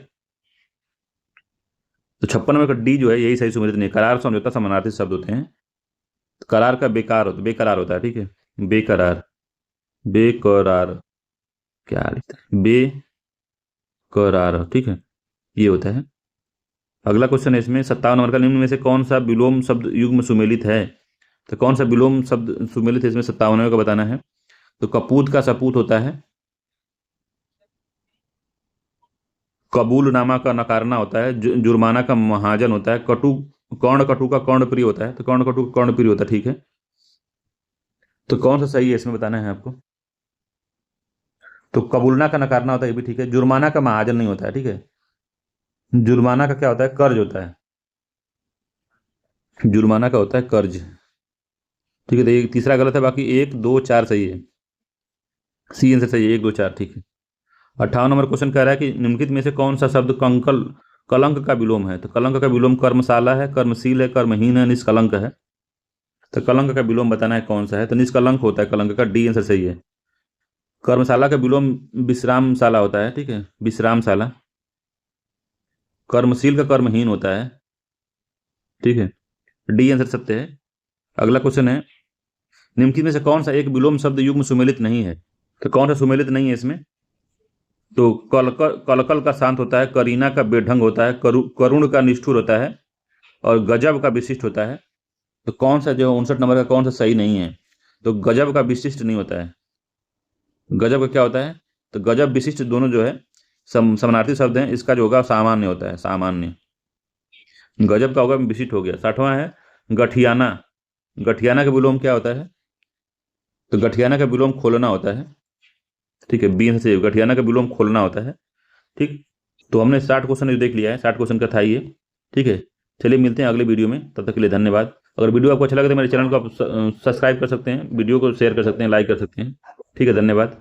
तो 56 नंबर का डी जो है यही सही सुमेलित नहीं है। करार और समझौता समानार्थी शब्द होते हैं। तो करार का बेकरार होता है, ठीक है। बेकरार, बेकरार, क्या लिखता है, बेकरार, ठीक है, ये होता है। अगला क्वेश्चन है इसमें 57 नंबर का, निम्न में से कौन सा विलोम शब्द युग्म सुमेलित है। तो कौन सा विलोम शब्द सुमेलित है इसमें 57 का बताना है। तो कपूत का सपूत होता है, कबूल नामा का नकारना होता है, जुर्माना का महाजन होता है, कटु का कर्णप्रिय होता है। तो कटु का कर्णप्रिय होता है, ठीक है। तो कौन सा सही है इसमें बताना है आपको। तो कबूलना का नकारना होता है, ये भी ठीक है। जुर्माना का महाजन नहीं होता है, ठीक है। जुर्माना का क्या होता है, कर्ज होता है। जुर्माना का होता है कर्ज, ठीक है। तो ये तीसरा गलत है, बाकी 1 2 4 सही है, सी आंसर सही है, 1 2 4, ठीक है। 58 नंबर क्वेश्चन कह रहा है कि निम्नलिखित में से कौन सा शब्द कलंक का विलोम है। तो कलंक का विलोम कर्मशाला है, कर्मशील है, कर्महीन है, निष्कलंक है। तो कलंक का विलोम बताना है कौन सा है। तो निष्कलंक होता है कलंक का, डी आंसर सही है। कर्मशाला का विलोम विश्रामशाला होता है, ठीक है, विश्रामशाला। कर्मशील का कर्महीन होता है, ठीक है, डी आंसर सत्य है। अगला क्वेश्चन है निम्नलिखित में से कौन सा एक विलोम शब्द युग्म सुमेलित नहीं है। तो कौन सा सुमेलित नहीं है इसमें। तो कलकल का शांत होता है, करीना का बेढंग होता है, करुण का निष्ठुर होता है, और गजब का विशिष्ट होता है। तो कौन सा जो 59 नंबर का कौन सा सही नहीं है। तो गजब का विशिष्ट नहीं होता है। गजब का क्या होता है। तो गजब विशिष्ट दोनों जो है समानार्थी शब्द हैं, इसका जो होगा सामान्य होता है, सामान्य। गजब का होगा विशिष्ट हो गया। 60वां है गठियाना। गठियाना का विलोम क्या होता है। तो गठियाना का विलोम खोलना होता है, ठीक है, बी से गठियाना का विलोम खोलना होता है, ठीक। तो हमने 60 क्वेश्चन देख लिया है, 60 क्वेश्चन का था ये, ठीक है। चलिए मिलते हैं अगले वीडियो में, तब तक के लिए धन्यवाद। अगर वीडियो आपको अच्छा लगे तो मेरे चैनल को आप सब्सक्राइब कर सकते हैं, वीडियो को शेयर कर सकते हैं, लाइक कर सकते हैं। ठीक है, धन्यवाद।